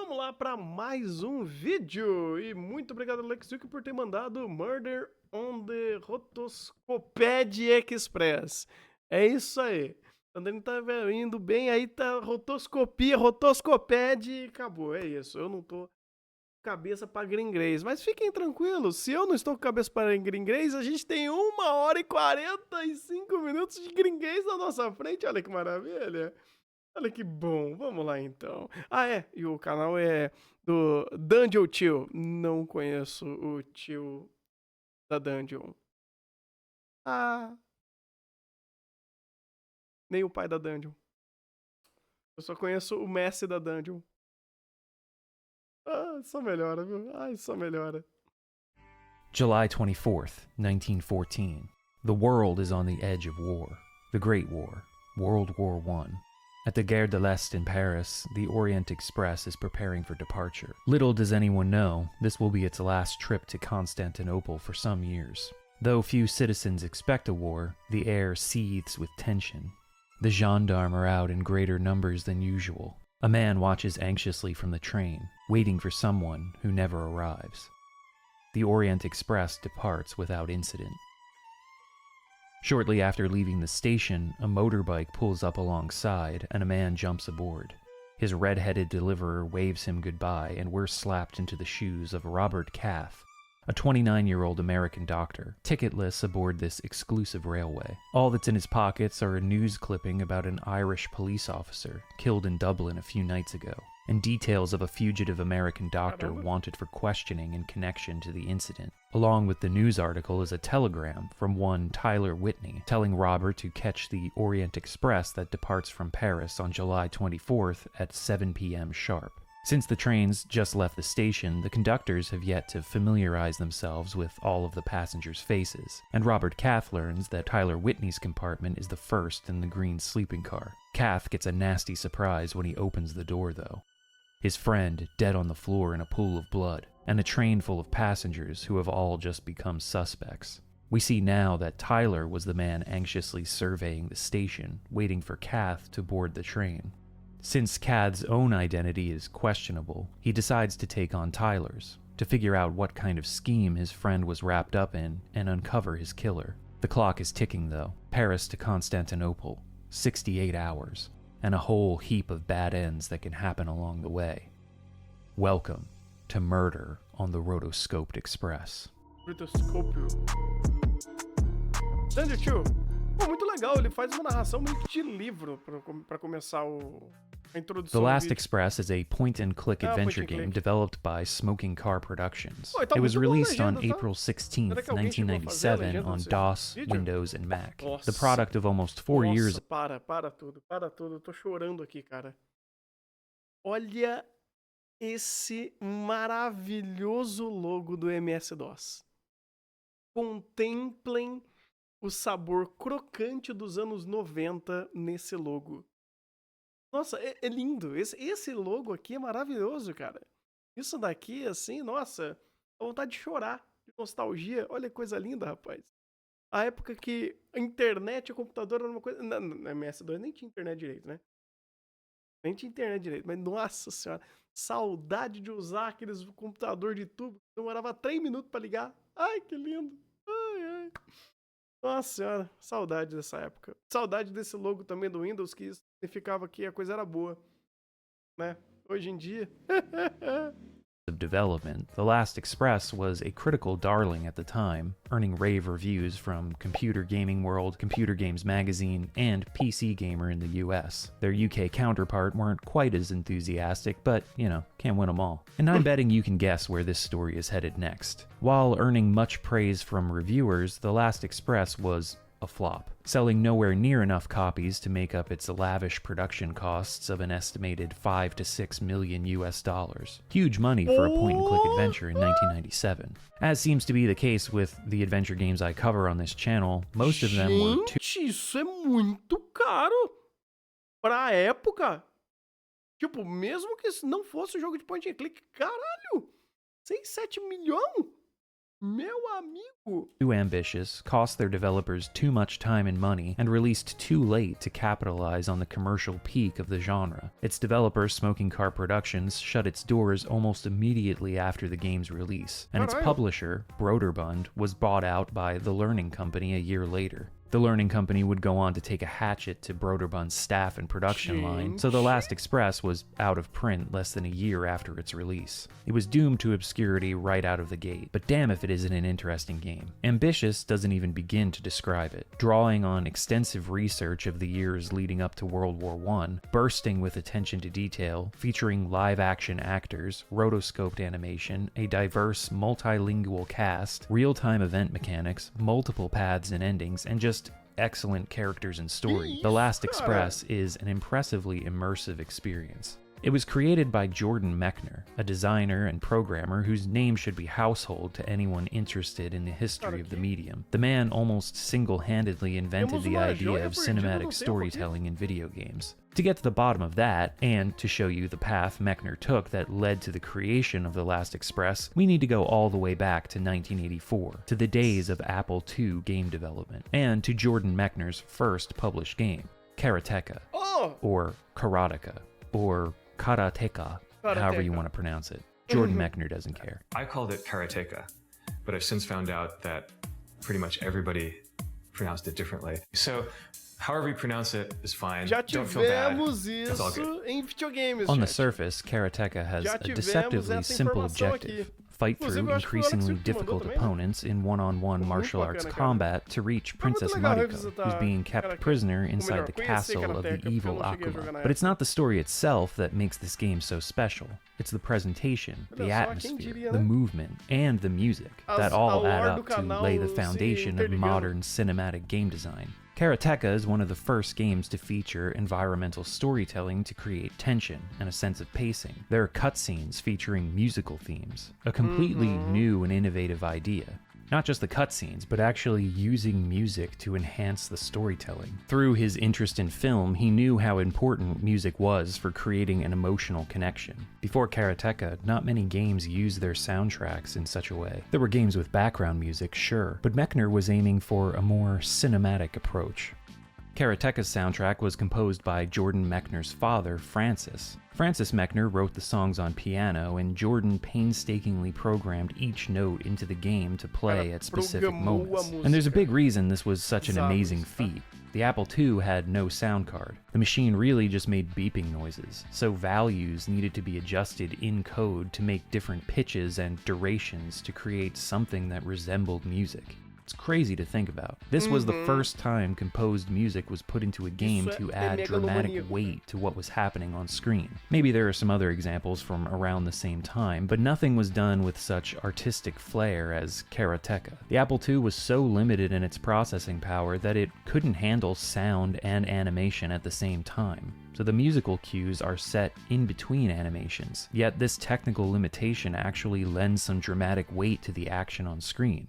vamos lá para mais um vídeo. E muito obrigado, Alexuki, por ter mandado Murder on the Rotoscópio Express. É isso aí. Quando ele tá indo bem, aí tá rotoscoped e acabou. É isso. Eu não tô cabeça para gringuês. Mas fiquem tranquilos, se eu não estou com cabeça para gringuês, a gente tem 1h e 45 minutos de gringuês na nossa frente. Olha que maravilha. Olha que bom, vamos lá então. Ah, e o canal é do Dungeon Tio. Não conheço o tio da Dungeon. Ah, nem o pai da Dungeon. Eu só conheço o mestre da Dungeon. Ah, só melhora, viu? Ai, só melhora. July 24th, 1914. The world is on the edge of war. The Great War, World War I. At the Gare de l'Est in Paris, the Orient Express is preparing for departure. Little does anyone know, this will be its last trip to Constantinople for some years. Though few citizens expect a war, the air seethes with tension. The gendarmes are out in greater numbers than usual. A man watches anxiously from the train, waiting for someone who never arrives. The Orient Express departs without incident. Shortly after leaving the station, a motorbike pulls up alongside and a man jumps aboard. His red-headed deliverer waves him goodbye and we're slapped into the shoes of Robert Cath, a 29-year-old American doctor, ticketless aboard this exclusive railway. All that's in his pockets are a news clipping about an Irish police officer killed in Dublin a few nights ago, and details of a fugitive American doctor wanted for questioning in connection to the incident. Along with the news article is a telegram from one Tyler Whitney telling Robert to catch the Orient Express that departs from Paris on July 24th at 7 p.m. sharp. Since the trains just left the station, the conductors have yet to familiarize themselves with all of the passengers' faces, and Robert Cath learns that Tyler Whitney's compartment is the first in the green sleeping car. Cath gets a nasty surprise when he opens the door, though. His friend dead on the floor in a pool of blood, and a train full of passengers who have all just become suspects. We see now that Tyler was the man anxiously surveying the station, waiting for Cath to board the train. Since Cath's own identity is questionable, he decides to take on Tyler's, to figure out what kind of scheme his friend was wrapped up in and uncover his killer. The clock is ticking, though. Paris to Constantinople, 68 hours. And a whole heap of bad ends that can happen along the way. Welcome to Murder on the Rotoscoped Express. Rotoscópio. Dungeon Tio. Pô, muito legal, ele faz uma narração meio que de livro pra começar a introdução. The Last Express is a point-and-click adventure game developed by Smoking Car Productions. It was released on April 16th, 1997 on DOS, Windows, and Mac. The product of almost 4 years... Para tudo. Eu tô chorando aqui, cara. Olha esse maravilhoso logo do MS-DOS. Contemplem o sabor crocante dos anos 90 nesse logo. Nossa, é lindo. Esse logo aqui é maravilhoso, cara. Isso daqui, assim, nossa, dá vontade de chorar, de nostalgia. Olha que coisa linda, rapaz. A época que a internet e o computador era uma coisa... Na MS2 nem tinha internet direito, né? Nem tinha internet direito, mas nossa senhora, saudade de usar aqueles computador de tubo que demorava 3 minutos pra ligar. Ai, que lindo. Ai. Nossa senhora, saudade dessa época. Saudade desse logo também do Windows, que significava que a coisa era boa, né? Hoje em dia... of development, The Last Express was a critical darling at the time, earning rave reviews from Computer Gaming World, Computer Games Magazine, and PC Gamer in the US. Their UK counterpart weren't quite as enthusiastic, but, you know, can't win them all. And I'm betting you can guess where this story is headed next. While earning much praise from reviewers, The Last Express was a flop, selling nowhere near enough copies to make up its lavish production costs of an estimated $5 to $6 million US. Huge money for a point-and-click adventure in 1997. As seems to be the case with the adventure games I cover on this channel, most of them were too... Isso é muito caro pra época. Tipo, mesmo que não fosse um jogo de point and click, caralho, 6, 7 milhões? Meu amigo! Too ambitious, cost their developers too much time and money, and released too late to capitalize on the commercial peak of the genre. Its developer, Smoking Car Productions, shut its doors almost immediately after the game's release, and its publisher, Broderbund, was bought out by The Learning Company a year later. The Learning Company would go on to take a hatchet to Broderbund's staff and production line, so The Last Express was out of print less than a year after its release. It was doomed to obscurity right out of the gate, but damn if it isn't an interesting game. Ambitious doesn't even begin to describe it. Drawing on extensive research of the years leading up to World War I, bursting with attention to detail, featuring live-action actors, rotoscoped animation, a diverse, multilingual cast, real-time event mechanics, multiple paths and endings, and just excellent characters and story, The Last Express is an impressively immersive experience. It was created by Jordan Mechner, a designer and programmer whose name should be household to anyone interested in the history of the medium. The man almost single-handedly invented the idea of cinematic storytelling in video games. To get to the bottom of that, and to show you the path Mechner took that led to the creation of The Last Express, we need to go all the way back to 1984, to the days of Apple II game development, and to Jordan Mechner's first published game, Karateka, or Karateka, or Karateka, however you want to pronounce it. Jordan Mechner doesn't care. I called it Karateka, but I've since found out that pretty much everybody pronounced it differently. So, however you pronounce it is fine. Já Don't feel bad. tivemos It's all good. isso em videogames, On the gente. surface, Karateka has Já a tivemos deceptively essa simple informação objective. aqui. Fight Inclusive, through eu acho que o Alex increasingly Silva mandou difficult também, né? opponents in one-on-one Muito martial arts bacana, cara. combat to reach Foi muito Princess legal Mariko, revisitar who's being kept Karateka. prisoner Ou inside melhor, the conhecer castle of Karateka, the porque eu evil não cheguei a jogar Akuma. na But it's not the story itself that makes this game so special. It's the presentation, Olha the só, quem atmosphere, diria, the né? movement, and the music that A all add lore do up to canal lay the se foundation of interligando. modern cinematic game design. Karateka is one of the first games to feature environmental storytelling to create tension and a sense of pacing. There are cutscenes featuring musical themes, a completely new and innovative idea. Not just the cutscenes, but actually using music to enhance the storytelling. Through his interest in film, he knew how important music was for creating an emotional connection. Before Karateka, not many games used their soundtracks in such a way. There were games with background music, sure, but Mechner was aiming for a more cinematic approach. Karateka's soundtrack was composed by Jordan Mechner's father, Francis. Francis Mechner wrote the songs on piano, and Jordan painstakingly programmed each note into the game to play at specific moments. And there's a big reason this was such an amazing feat. The Apple II had no sound card. The machine really just made beeping noises, so values needed to be adjusted in code to make different pitches and durations to create something that resembled music. It's crazy to think about. This was the first time composed music was put into a game to add dramatic weight to what was happening on screen. Maybe there are some other examples from around the same time, but nothing was done with such artistic flair as Karateka. The Apple II was so limited in its processing power that it couldn't handle sound and animation at the same time. So the musical cues are set in between animations, yet this technical limitation actually lends some dramatic weight to the action on screen.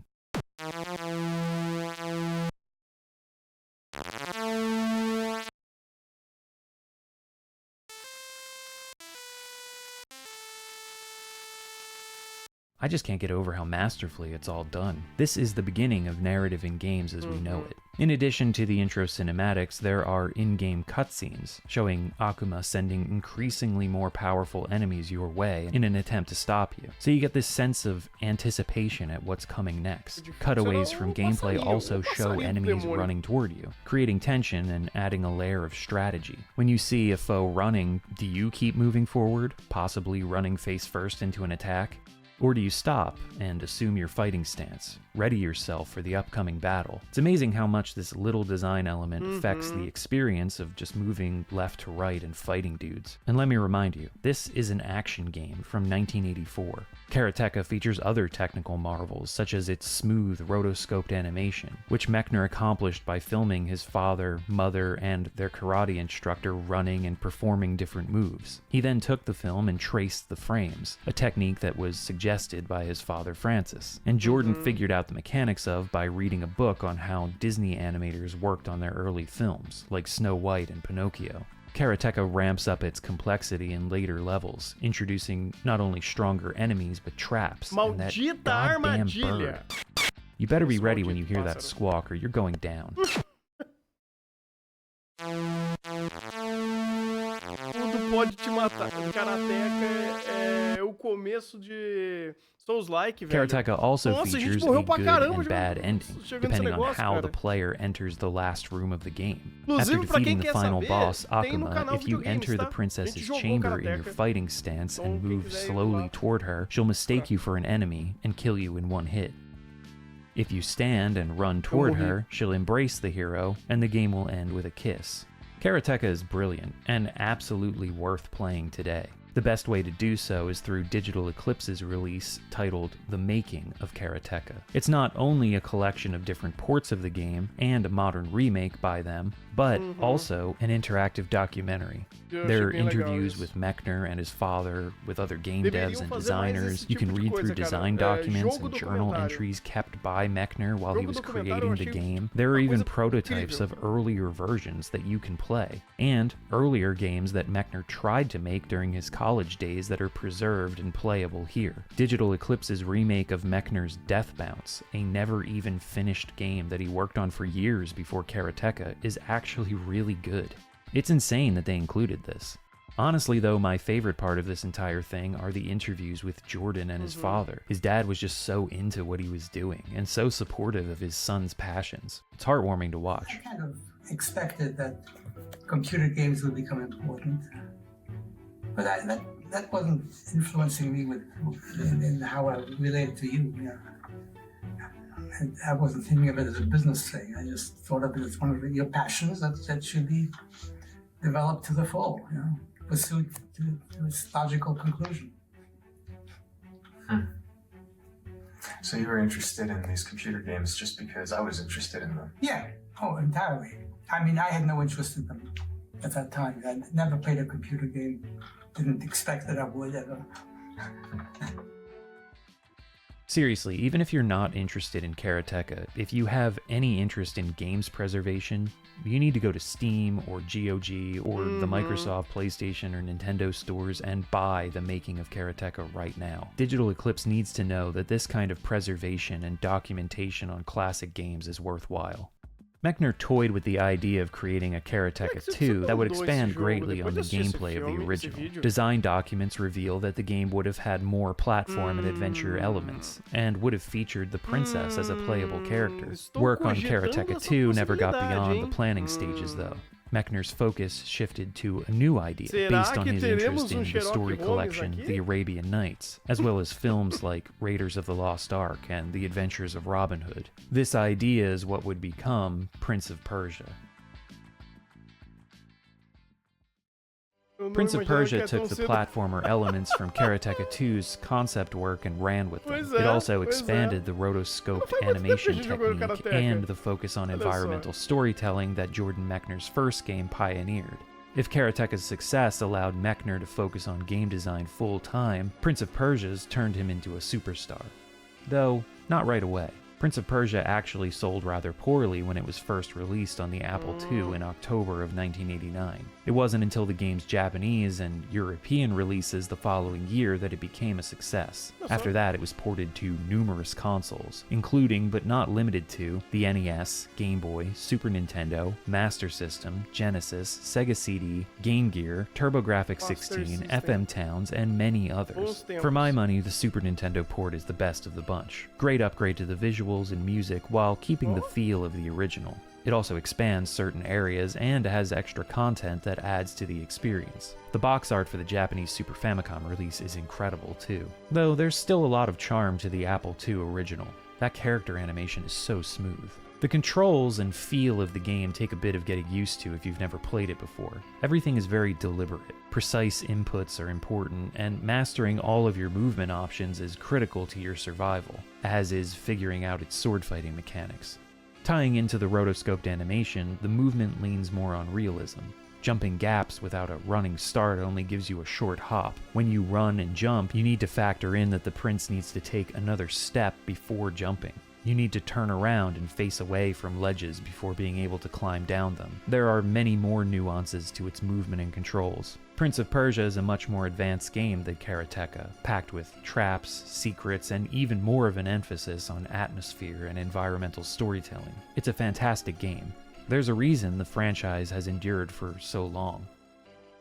I just can't get over how masterfully it's all done. This is the beginning of narrative in games as we know it. In addition to the intro cinematics, there are in-game cutscenes, showing Akuma sending increasingly more powerful enemies your way in an attempt to stop you. So you get this sense of anticipation at what's coming next. Cutaways from gameplay also show enemies running toward you, creating tension and adding a layer of strategy. When you see a foe running, do you keep moving forward, possibly running face first into an attack? Or do you stop and assume your fighting stance, ready yourself for the upcoming battle? It's amazing how much this little design element affects the experience of just moving left to right and fighting dudes. And let me remind you, this is an action game from 1984. Karateka features other technical marvels, such as its smooth, rotoscoped animation, which Mechner accomplished by filming his father, mother, and their karate instructor running and performing different moves. He then took the film and traced the frames, a technique that was suggested by his father Francis, and Jordan figured out the mechanics of by reading a book on how Disney animators worked on their early films, like Snow White and Pinocchio. Karateka ramps up its complexity in later levels, introducing not only stronger enemies but traps and that Maldita goddamn armadilha. bird. You better be Esse ready when maldito you hear that pássaro. squawk or you're going down. Tudo pode te matar. Karateka é o começo de Souls-like, velho. Karateka also Nossa, a gente features morreu a pra good caramba and bad ending, chegando nesse depending on negócio, how cara. the player enters the last room of the game. Inclusive, After pra quem defeating the quer final saber, boss, tem no Akuma, canal if you Videogames, enter the tá? A princess's gente jogou chamber in your Karateka. fighting stance Então, and quem move quiser ir slowly lá, toward her, she'll mistake you for an enemy and kill you in one hit. If you stand and run toward morri. her, she'll embrace the hero, and the game will end with a kiss. Karateka is brilliant, and absolutely worth playing today. The best way to do so is through Digital Eclipse's release titled The Making of Karateka. It's not only a collection of different ports of the game and a modern remake by them, but also an interactive documentary. Eu achei There are bem legal interviews isso. with Mechner and his father, with other game Deveriam devs and fazer mais designers. esse You can tipo de read coisa, through cara. design É, documents jogo and journal documentário. entries kept by Mechner while he Jogo was documentário eu creating the achei game. There are uma even coisa prototypes incrível. of earlier versions that you can play, and earlier games that Mechner tried to make during his college days that are preserved and playable here. Digital Eclipse's remake of Mechner's Death Bounce, a never even finished game that he worked on for years before Karateka, is actually really good. It's insane that they included this. Honestly, though, my favorite part of this entire thing are the interviews with Jordan and his father. His dad was just so into what he was doing and so supportive of his son's passions. It's heartwarming to watch. I kind of expected that computer games would become important, but that wasn't influencing me in how I related to you. I wasn't thinking of it as a business thing. I just thought of it as one of your passions that should be developed to the full, pursued to its logical conclusion. So you were interested in these computer games just because I was interested in them? Yeah, entirely. I mean, I had no interest in them at that time. I never played a computer game. Didn't expect that I would ever. Seriously, even if you're not interested in Karateka, if you have any interest in games preservation, you need to go to Steam or GOG or the Microsoft, PlayStation, or Nintendo stores and buy The Making of Karateka right now. Digital Eclipse needs to know that this kind of preservation and documentation on classic games is worthwhile. Mechner toyed with the idea of creating a Karateka 2 that would expand greatly on the gameplay of the original. Design documents reveal that the game would have had more platform and adventure elements, and would have featured the princess as a playable character. Work on Karateka 2 never got beyond the planning stages, though. Mechner's focus shifted to a new idea based on his interest in the story collection The Arabian Nights, as well as films like Raiders of the Lost Ark and The Adventures of Robin Hood. This idea is what would become Prince of Persia. Prince of Persia took the platformer elements from Karateka 2's concept work and ran with them. It also expanded the rotoscoped animation technique and the focus on environmental storytelling that Jordan Mechner's first game pioneered. If Karateka's success allowed Mechner to focus on game design full-time, Prince of Persia's turned him into a superstar. Though, not right away. Prince of Persia actually sold rather poorly when it was first released on the Apple II in October of 1989. It wasn't until the game's Japanese and European releases the following year that it became a success. After that, it was ported to numerous consoles, including but not limited to the NES, Game Boy, Super Nintendo, Master System, Genesis, Sega CD, Game Gear, TurboGrafx 16, FM Towns, and many others. For my money, the Super Nintendo port is the best of the bunch. Great upgrade to the visuals and music while keeping the feel of the original. It also expands certain areas and has extra content that adds to the experience. The box art for the Japanese Super Famicom release is incredible too, though there's still a lot of charm to the Apple II original. That character animation is so smooth. The controls and feel of the game take a bit of getting used to if you've never played it before. Everything is very deliberate. Precise inputs are important, and mastering all of your movement options is critical to your survival, as is figuring out its sword fighting mechanics. Tying into the rotoscoped animation, the movement leans more on realism. Jumping gaps without a running start only gives you a short hop. When you run and jump, you need to factor in that the prince needs to take another step before jumping. You need to turn around and face away from ledges before being able to climb down them. There are many more nuances to its movement and controls. Prince of Persia is a much more advanced game than Karateka, packed with traps, secrets, and even more of an emphasis on atmosphere and environmental storytelling. It's a fantastic game. There's a reason the franchise has endured for so long.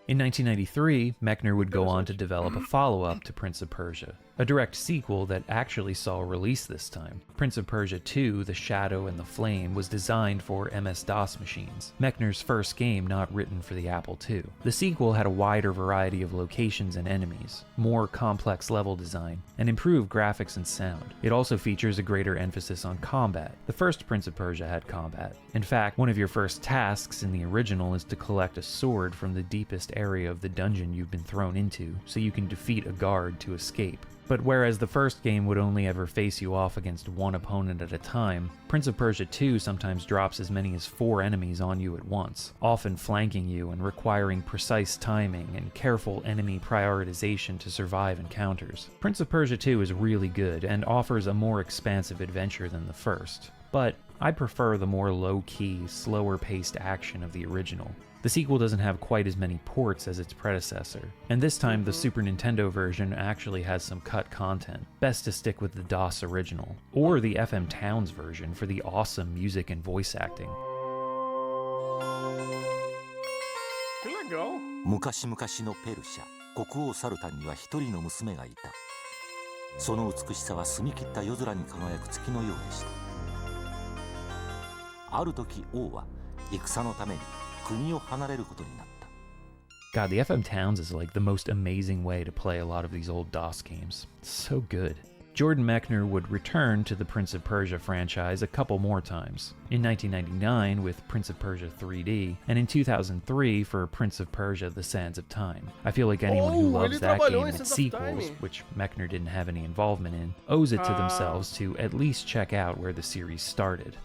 In 1993, Mechner would go on to develop a follow-up to Prince of Persia, a direct sequel that actually saw a release this time. Prince of Persia 2, The Shadow and the Flame was designed for MS-DOS machines, Mechner's first game not written for the Apple II. The sequel had a wider variety of locations and enemies, more complex level design, and improved graphics and sound. It also features a greater emphasis on combat. The first Prince of Persia had combat. In fact, one of your first tasks in the original is to collect a sword from the deepest area of the dungeon you've been thrown into, so you can defeat a guard to escape. But whereas the first game would only ever face you off against one opponent at a time, Prince of Persia 2 sometimes drops as many as 4 enemies on you at once, often flanking you and requiring precise timing and careful enemy prioritization to survive encounters. Prince of Persia 2 is really good and offers a more expansive adventure than the first, but I prefer the more low-key, slower-paced action of the original. The sequel doesn't have quite as many ports as its predecessor, and this time the Super Nintendo version actually has some cut content. Best to stick with the DOS original, or the FM Towns version for the awesome music and voice acting. Que legal. 昔々のペルシャ、国王サルタンには一人の娘がいた。その美しさは澄み切った夜空に輝く月のようでした。ある時王は戦のために God, the FM Towns is like the most amazing way to play a lot of these old DOS games. It's so good. Jordan Mechner would return to the Prince of Persia franchise a couple more times. In 1999 with Prince of Persia 3D, and in 2003 for Prince of Persia The Sands of Time. I feel like anyone who loves that game and its sequels, which Mechner didn't have any involvement in, owes it to themselves to at least check out where the series started.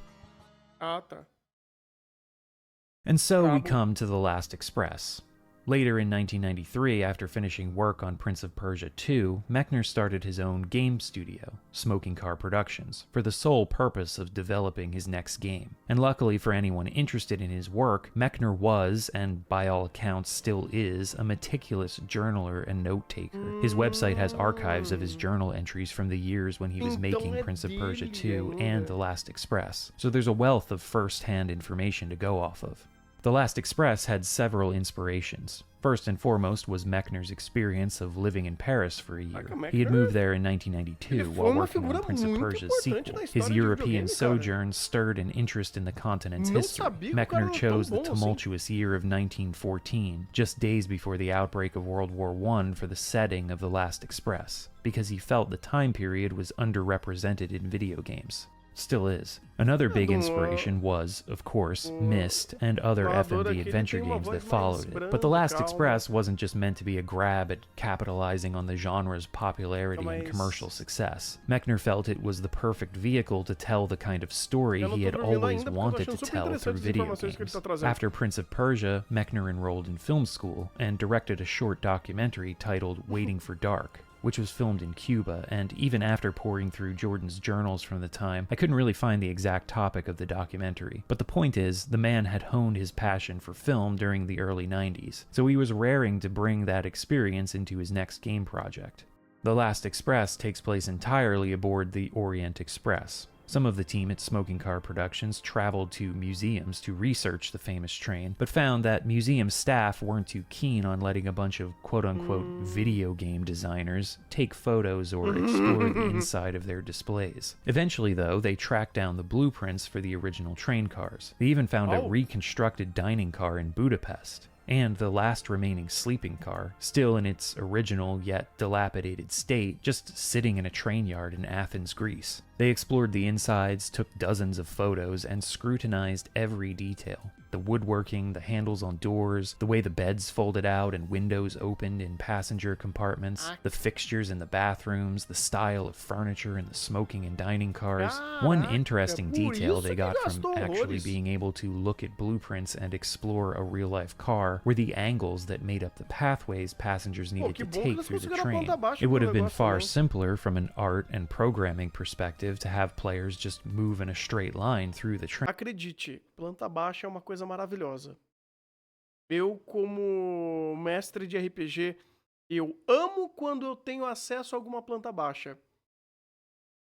And so we come to The Last Express. Later in 1993, after finishing work on Prince of Persia 2, Mechner started his own game studio, Smoking Car Productions, for the sole purpose of developing his next game. And luckily for anyone interested in his work, Mechner was, and by all accounts still is, a meticulous journaler and note-taker. His website has archives of his journal entries from the years when he was making Prince of Persia 2 and The Last Express, so there's a wealth of first-hand information to go off of. The Last Express had several inspirations. First and foremost was Mechner's experience of living in Paris for a year. He had moved there in 1992 while working on Prince of Persia's sequel. His European sojourn stirred an interest in the continent's history. Mechner chose the tumultuous year of 1914, just days before the outbreak of World War I, for the setting of The Last Express, because he felt the time period was underrepresented in video games. Still is. Another big inspiration was, of course, Myst and other FMV adventure games that followed it. But The Last Express wasn't just meant to be a grab at capitalizing on the genre's popularity and commercial success. Mechner felt it was the perfect vehicle to tell the kind of story he had always wanted to tell through video games. After Prince of Persia, Mechner enrolled in film school and directed a short documentary titled Waiting for Dark, which was filmed in Cuba, and even after poring through Jordan's journals from the time, I couldn't really find the exact topic of the documentary. But the point is, the man had honed his passion for film during the early 90s, so he was raring to bring that experience into his next game project. The Last Express takes place entirely aboard the Orient Express. Some of the team at Smoking Car Productions traveled to museums to research the famous train, but found that museum staff weren't too keen on letting a bunch of quote-unquote video game designers take photos or explore the inside of their displays. Eventually, though, they tracked down the blueprints for the original train cars. They even found a reconstructed dining car in Budapest, and the last remaining sleeping car, still in its original yet dilapidated state, just sitting in a train yard in Athens, Greece. They explored the insides, took dozens of photos, and scrutinized every detail. the woodworking, the handles on doors, the way the beds folded out and windows opened in passenger compartments, the fixtures in the bathrooms, the style of furniture in the smoking and dining cars. One interesting detail they got from actually being able to look at blueprints and explore a real-life car were the angles that made up the pathways passengers needed to take through the train. It would have been far simpler from an art and programming perspective to have players just move in a straight line through the train. Acredite, planta baixa é uma coisa maravilhosa. Eu, como mestre de RPG, eu amo quando eu tenho acesso a alguma planta baixa.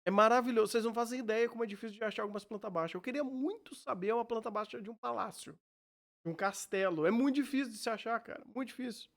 É maravilhoso. Vocês não fazem ideia como é difícil de achar algumas plantas baixas. Eu queria muito saber uma planta baixa de um palácio, de um castelo. É muito difícil de se achar, cara. Muito difícil.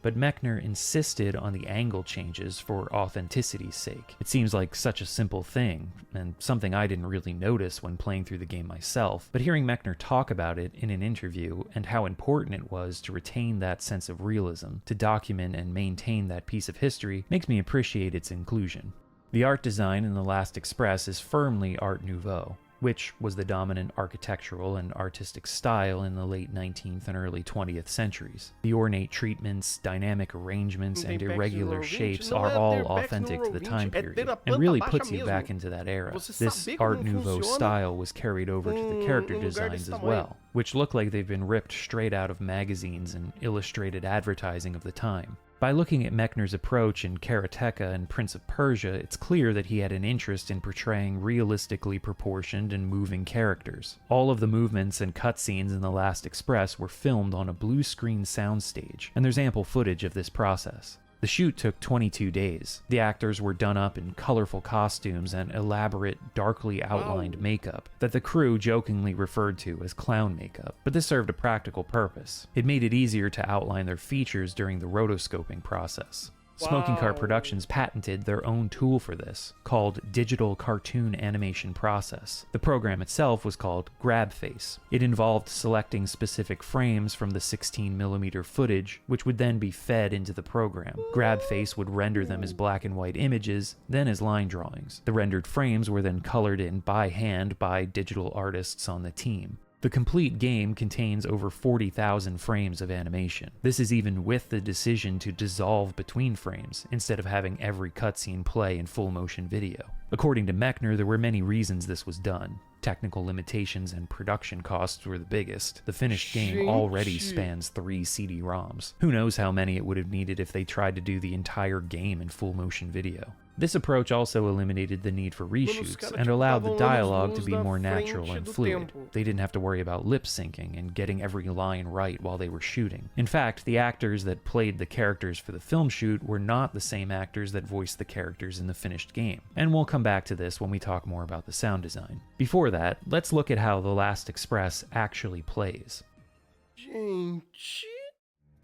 But Mechner insisted on the angle changes for authenticity's sake. It seems like such a simple thing, and something I didn't really notice when playing through the game myself, but hearing Mechner talk about it in an interview and how important it was to retain that sense of realism, to document and maintain that piece of history, makes me appreciate its inclusion. The art design in The Last Express is firmly Art Nouveau, which was the dominant architectural and artistic style in the late 19th and early 20th centuries. The ornate treatments, dynamic arrangements, and irregular shapes are all authentic to the time period, and really puts you back into that era. This Art Nouveau style was carried over to the character designs as well, which look like they've been ripped straight out of magazines and illustrated advertising of the time. By looking at Mechner's approach in Karateka and Prince of Persia, it's clear that he had an interest in portraying realistically proportioned and moving characters. All of the movements and cutscenes in The Last Express were filmed on a blue screen soundstage, and there's ample footage of this process. The shoot took 22 days. The actors were done up in colorful costumes and elaborate, darkly outlined makeup that the crew jokingly referred to as clown makeup, but this served a practical purpose. It made it easier to outline their features during the rotoscoping process. Smoking Cart Productions patented their own tool for this, called Digital Cartoon Animation Process. The program itself was called GrabFace. It involved selecting specific frames from the 16mm footage, which would then be fed into the program. GrabFace would render them as black and white images, then as line drawings. The rendered frames were then colored in by hand by digital artists on the team. The complete game contains over 40,000 frames of animation. This is even with the decision to dissolve between frames, instead of having every cutscene play in full motion video. According to Mechner, there were many reasons this was done. Technical limitations and production costs were the biggest. The finished game already spans 3 CD-ROMs. Who knows how many it would have needed if they tried to do the entire game in full motion video. This approach also eliminated the need for reshoots and allowed the dialogue to be more natural and fluid. They didn't have to worry about lip syncing and getting every line right while they were shooting. In fact, the actors that played the characters for the film shoot were not the same actors that voiced the characters in the finished game. And we'll come back to this when we talk more about the sound design. Before that, let's look at how The Last Express actually plays.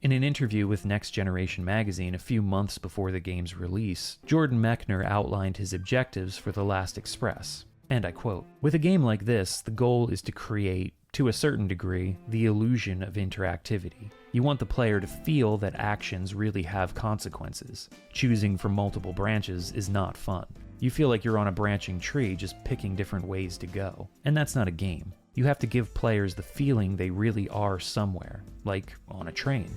In an interview with Next Generation magazine a few months before the game's release, Jordan Mechner outlined his objectives for The Last Express, and I quote, "With a game like this, the goal is to create, to a certain degree, the illusion of interactivity. You want the player to feel that actions really have consequences. Choosing from multiple branches is not fun. You feel like you're on a branching tree just picking different ways to go. And that's not a game. You have to give players the feeling they really are somewhere, like on a train."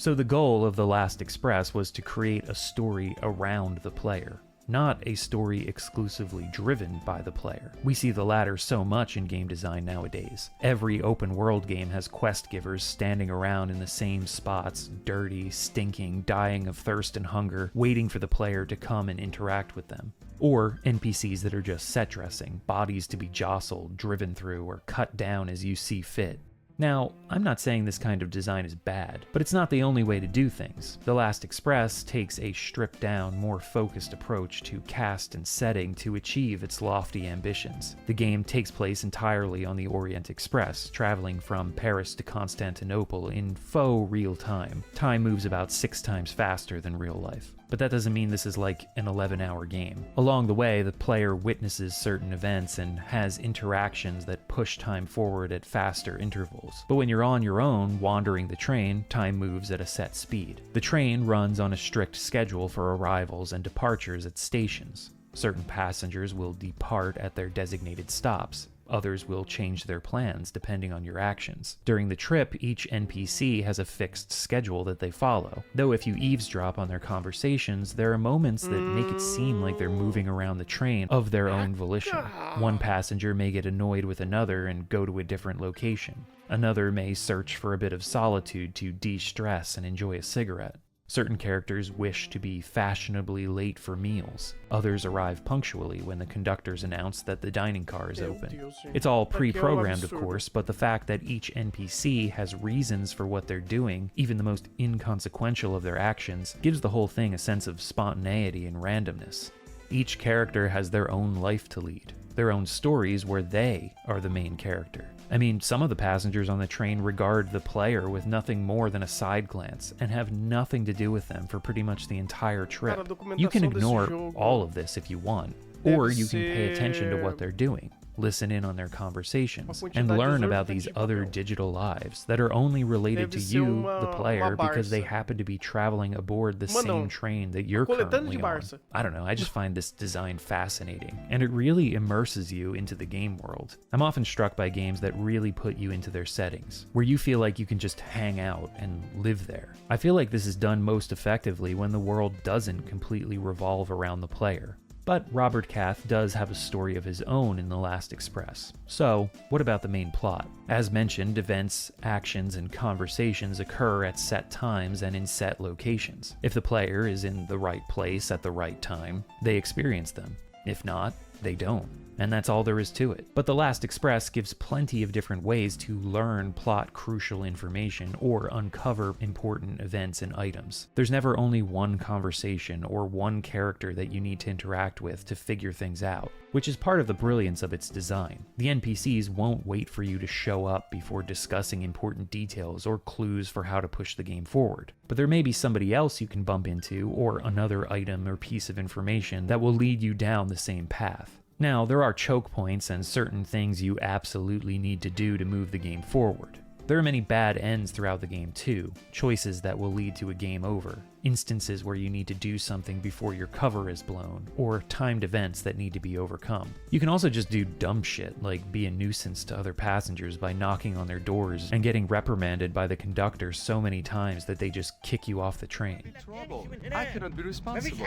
So the goal of The Last Express was to create a story around the player, not a story exclusively driven by the player. We see the latter so much in game design nowadays. Every open world game has quest givers standing around in the same spots, dirty, stinking, dying of thirst and hunger, waiting for the player to come and interact with them. Or NPCs that are just set dressing, bodies to be jostled, driven through, or cut down as you see fit. Now, I'm not saying this kind of design is bad, but it's not the only way to do things. The Last Express takes a stripped-down, more focused approach to cast and setting to achieve its lofty ambitions. The game takes place entirely on the Orient Express, traveling from Paris to Constantinople in faux real time. Time moves about 6 times faster than real life. But that doesn't mean this is like an 11-hour game. Along the way, the player witnesses certain events and has interactions that push time forward at faster intervals. But when you're on your own, wandering the train, time moves at a set speed. The train runs on a strict schedule for arrivals and departures at stations. Certain passengers will depart at their designated stops. Others will change their plans depending on your actions. During the trip, each NPC has a fixed schedule that they follow, though if you eavesdrop on their conversations, there are moments that make it seem like they're moving around the train of their own volition. One passenger may get annoyed with another and go to a different location. Another may search for a bit of solitude to de-stress and enjoy a cigarette. Certain characters wish to be fashionably late for meals. Others arrive punctually when the conductors announce that the dining car is open. It's all pre-programmed, of course, but the fact that each NPC has reasons for what they're doing, even the most inconsequential of their actions, gives the whole thing a sense of spontaneity and randomness. Each character has their own life to lead, their own stories where they are the main character. I mean, some of the passengers on the train regard the player with nothing more than a side glance and have nothing to do with them for pretty much the entire trip. You can ignore all of this if you want, or you can pay attention to what they're doing, listen in on their conversations, and learn about these other digital lives that are only related to you, the player, because they happen to be traveling aboard the same train that you're currently on. I don't know, I just find this design fascinating, and it really immerses you into the game world. I'm often struck by games that really put you into their settings, where you feel like you can just hang out and live there. I feel like this is done most effectively when the world doesn't completely revolve around the player. But Robert Kath does have a story of his own in The Last Express. So, what about the main plot? As mentioned, events, actions, and conversations occur at set times and in set locations. If the player is in the right place at the right time, they experience them. If not, they don't. And that's all there is to it. But The Last Express gives plenty of different ways to learn plot-crucial information or uncover important events and items. There's never only one conversation or one character that you need to interact with to figure things out, which is part of the brilliance of its design. The NPCs won't wait for you to show up before discussing important details or clues for how to push the game forward. But there may be somebody else you can bump into, or another item or piece of information that will lead you down the same path. Now, there are choke points and certain things you absolutely need to do to move the game forward. There are many bad ends throughout the game too, choices that will lead to a game over, instances where you need to do something before your cover is blown, or timed events that need to be overcome. You can also just do dumb shit, like be a nuisance to other passengers by knocking on their doors and getting reprimanded by the conductor so many times that they just kick you off the train. Trouble. I cannot be responsible.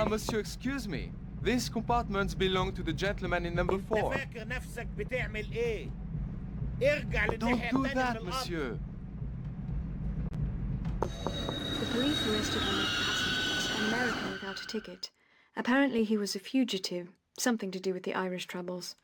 Monsieur, excuse me. These compartments belong to the gentleman in number 4. Don't do that, monsieur. The police arrested one of the passengers, an American without a ticket. Apparently he was a fugitive, something to do with the Irish troubles.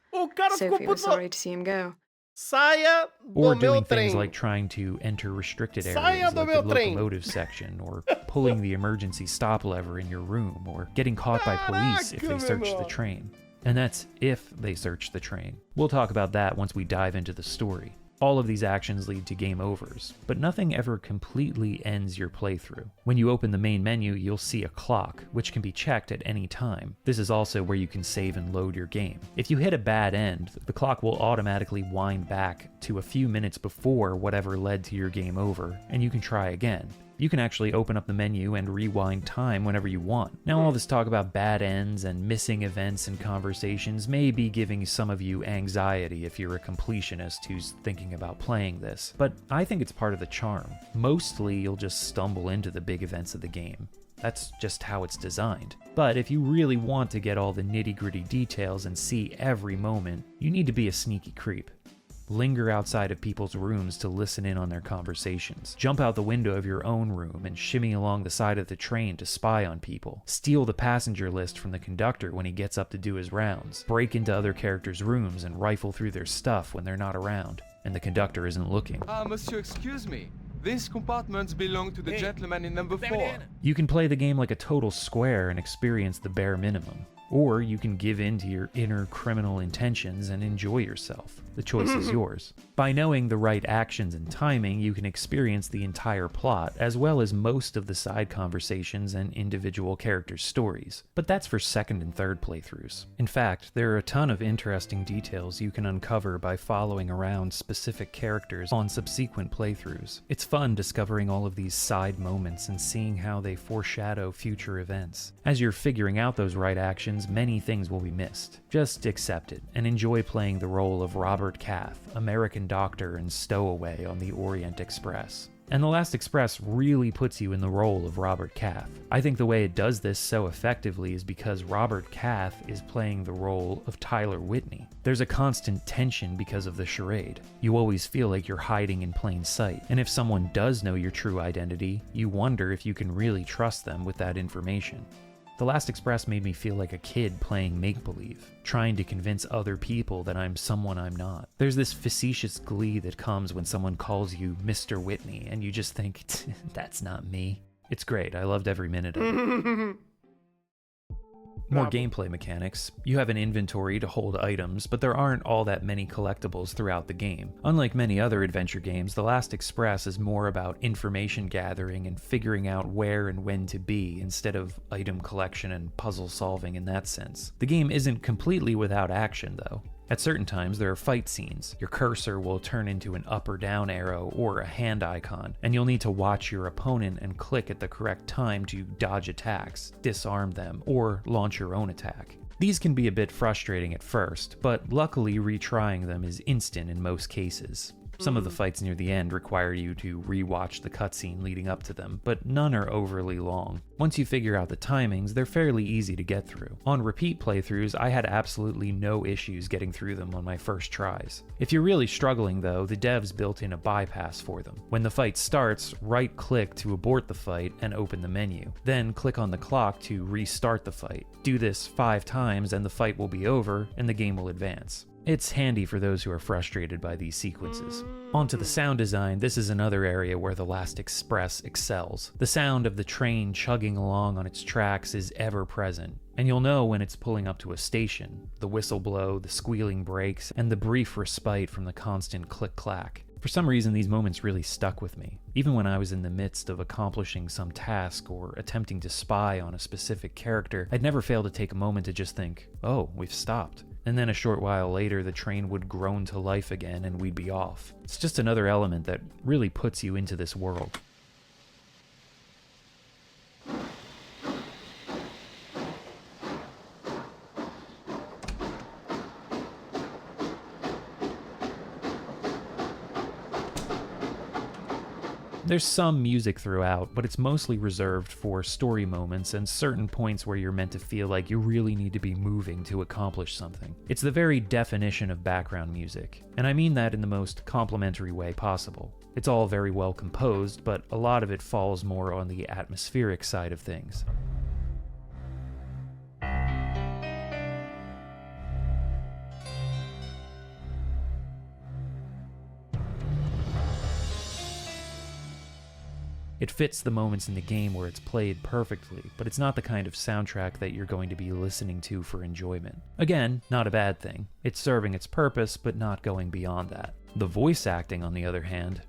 Sophie was sorry to see him go. Saia do Or meu doing things trem. like trying to enter restricted Saia areas do like meu the trem. locomotive section, or pulling the emergency stop lever in your room, or getting caught by police if they Caraca, search meu the irmão. train. And that's if they search the train. We'll talk about that once we dive into the story. All of these actions lead to game overs, but nothing ever completely ends your playthrough. When you open the main menu, you'll see a clock, which can be checked at any time. This is also where you can save and load your game. If you hit a bad end, the clock will automatically wind back to a few minutes before whatever led to your game over, and you can try again. You can actually open up the menu and rewind time whenever you want. Now, all this talk about bad ends and missing events and conversations may be giving some of you anxiety if you're a completionist who's thinking about playing this, but I think it's part of the charm. Mostly, you'll just stumble into the big events of the game. That's just how it's designed. But if you really want to get all the nitty-gritty details and see every moment, you need to be a sneaky creep. Linger outside of people's rooms to listen in on their conversations. Jump out the window of your own room and shimmy along the side of the train to spy on people. Steal the passenger list from the conductor when he gets up to do his rounds. Break into other characters' rooms and rifle through their stuff when they're not around, and the conductor isn't looking. Monsieur, excuse me. These compartments belong to the gentleman in number 4. You can play the game like a total square and experience the bare minimum. Or you can give in to your inner criminal intentions and enjoy yourself. The choice is yours. By knowing the right actions and timing, you can experience the entire plot, as well as most of the side conversations and individual characters' stories. But that's for second and third playthroughs. In fact, there are a ton of interesting details you can uncover by following around specific characters on subsequent playthroughs. It's fun discovering all of these side moments and seeing how they foreshadow future events. As you're figuring out those right actions, many things will be missed. Just accept it and enjoy playing the role of Robert Cath, American doctor and stowaway on the Orient Express. And The Last Express really puts you in the role of Robert Cath. I think the way it does this so effectively is because Robert Cath is playing the role of Tyler Whitney. There's a constant tension because of the charade. You always feel like you're hiding in plain sight, and if someone does know your true identity, you wonder if you can really trust them with that information. The Last Express made me feel like a kid playing make-believe, trying to convince other people that I'm someone I'm not. There's this facetious glee that comes when someone calls you Mr. Whitney, and you just think, that's not me. It's great, I loved every minute of it. More gameplay mechanics. You have an inventory to hold items, but there aren't all that many collectibles throughout the game. Unlike many other adventure games, The Last Express is more about information gathering and figuring out where and when to be, instead of item collection and puzzle solving in that sense. The game isn't completely without action, though. At certain times, there are fight scenes. Your cursor will turn into an up or down arrow or a hand icon, and you'll need to watch your opponent and click at the correct time to dodge attacks, disarm them, or launch your own attack. These can be a bit frustrating at first, but luckily retrying them is instant in most cases. Some of the fights near the end require you to re-watch the cutscene leading up to them, but none are overly long. Once you figure out the timings, they're fairly easy to get through. On repeat playthroughs, I had absolutely no issues getting through them on my first tries. If you're really struggling though, the devs built in a bypass for them. When the fight starts, right-click to abort the fight and open the menu. Then click on the clock to restart the fight. Do this 5 times and the fight will be over and the game will advance. It's handy for those who are frustrated by these sequences. Onto the sound design, this is another area where The Last Express excels. The sound of the train chugging along on its tracks is ever present, and you'll know when it's pulling up to a station. The whistle blow, the squealing brakes, and the brief respite from the constant click-clack. For some reason, these moments really stuck with me. Even when I was in the midst of accomplishing some task or attempting to spy on a specific character, I'd never fail to take a moment to just think, oh, we've stopped. And then a short while later, the train would groan to life again and we'd be off. It's just another element that really puts you into this world. There's some music throughout, but it's mostly reserved for story moments and certain points where you're meant to feel like you really need to be moving to accomplish something. It's the very definition of background music, and I mean that in the most complimentary way possible. It's all very well composed, but a lot of it falls more on the atmospheric side of things. It fits the moments in the game where it's played perfectly, but it's not the kind of soundtrack that you're going to be listening to for enjoyment. Again, not a bad thing. It's serving its purpose, but not going beyond that. The voice acting, on the other hand,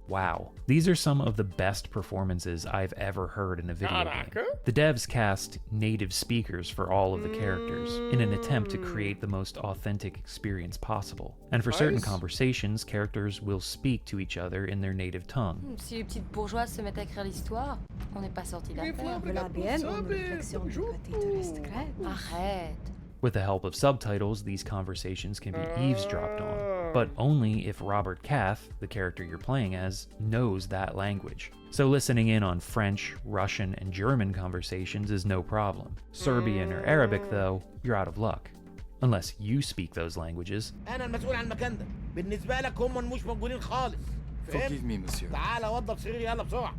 wow. These are some of the best performances I've ever heard in a video game. The devs cast native speakers for all of the characters in an attempt to create the most authentic experience possible. And for certain conversations, characters will speak to each other in their native tongue. Si les petites bourgeoises se mettent à écrire l'histoire, on n'est pas sorti d'affaire. Voilà bien une réflexion du côté touriste. Arrête. With the help of subtitles, these conversations can be eavesdropped on, but only if Robert Cath, the character you're playing as, knows that language. So listening in on French, Russian, and German conversations is no problem. Serbian or Arabic, though, you're out of luck. Unless you speak those languages. Forgive me, monsieur.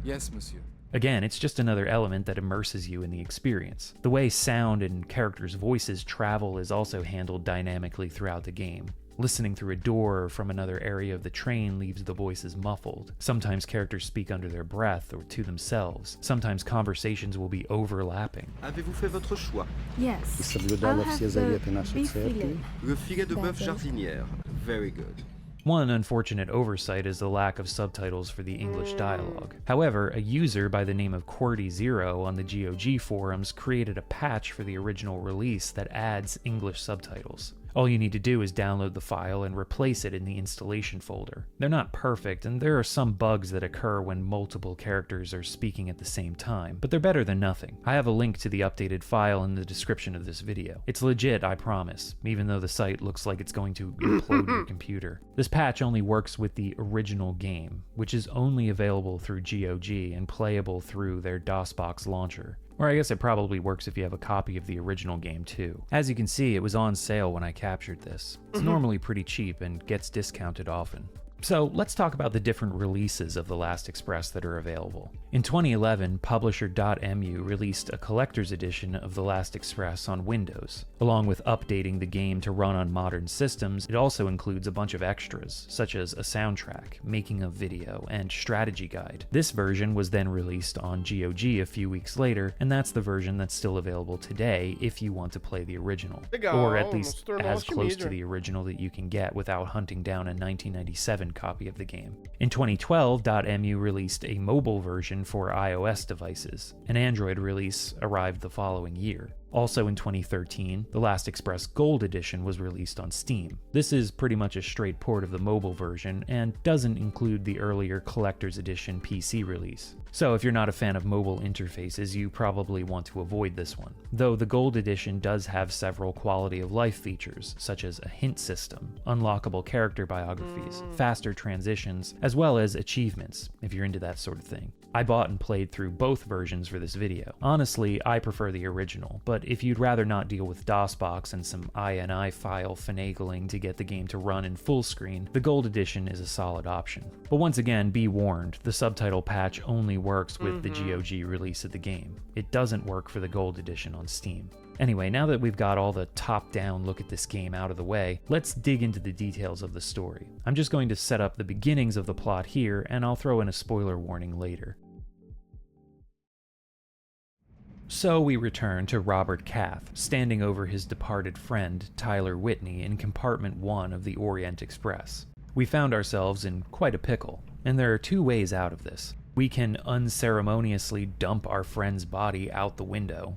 Yes, monsieur. Again, it's just another element that immerses you in the experience. The way sound and characters' voices travel is also handled dynamically throughout the game. Listening through a door from another area of the train leaves the voices muffled. Sometimes characters speak under their breath or to themselves. Sometimes conversations will be overlapping. Avez-vous fait votre choix? Yes. Соблюдала все заветы нашей церкви. Le filet de bœuf jardinière, Very good. One unfortunate oversight is the lack of subtitles for the English dialogue. However, a user by the name of QWERTY0 on the GOG forums created a patch for the original release that adds English subtitles. All you need to do is download the file and replace it in the installation folder. They're not perfect, and there are some bugs that occur when multiple characters are speaking at the same time, but they're better than nothing. I have a link to the updated file in the description of this video. It's legit, I promise, even though the site looks like it's going to implode your computer. This patch only works with the original game, which is only available through GOG and playable through their DOSBox launcher. Or I guess it probably works if you have a copy of the original game too. As you can see, it was on sale when I captured this. It's normally pretty cheap and gets discounted often. So let's talk about the different releases of The Last Express that are available. In 2011, publisher .mu released a collector's edition of The Last Express on Windows. Along with updating the game to run on modern systems, it also includes a bunch of extras, such as a soundtrack, making of video, and strategy guide. This version was then released on GOG a few weeks later, and that's the version that's still available today if you want to play the original. Or at least as close to the original that you can get without hunting down a 1997 copy of the game. In 2012, .mu released a mobile version for iOS devices. An Android release arrived the following year. Also in 2013, The Last Express Gold Edition was released on Steam. This is pretty much a straight port of the mobile version and doesn't include the earlier Collector's Edition PC release. So if you're not a fan of mobile interfaces, you probably want to avoid this one. Though the Gold Edition does have several quality of life features, such as a hint system, unlockable character biographies, faster transitions, as well as achievements, if you're into that sort of thing. I bought and played through both versions for this video. Honestly, I prefer the original, but if you'd rather not deal with DOSBox and some INI file finagling to get the game to run in full screen, the Gold Edition is a solid option. But once again, be warned, the subtitle patch only works with the GOG release of the game. It doesn't work for the Gold Edition on Steam. Anyway, now that we've got all the top-down look at this game out of the way, let's dig into the details of the story. I'm just going to set up the beginnings of the plot here, and I'll throw in a spoiler warning later. So we return to Robert Cath, standing over his departed friend, Tyler Whitney, in compartment 1 of the Orient Express. We found ourselves in quite a pickle, and there are two ways out of this. We can unceremoniously dump our friend's body out the window.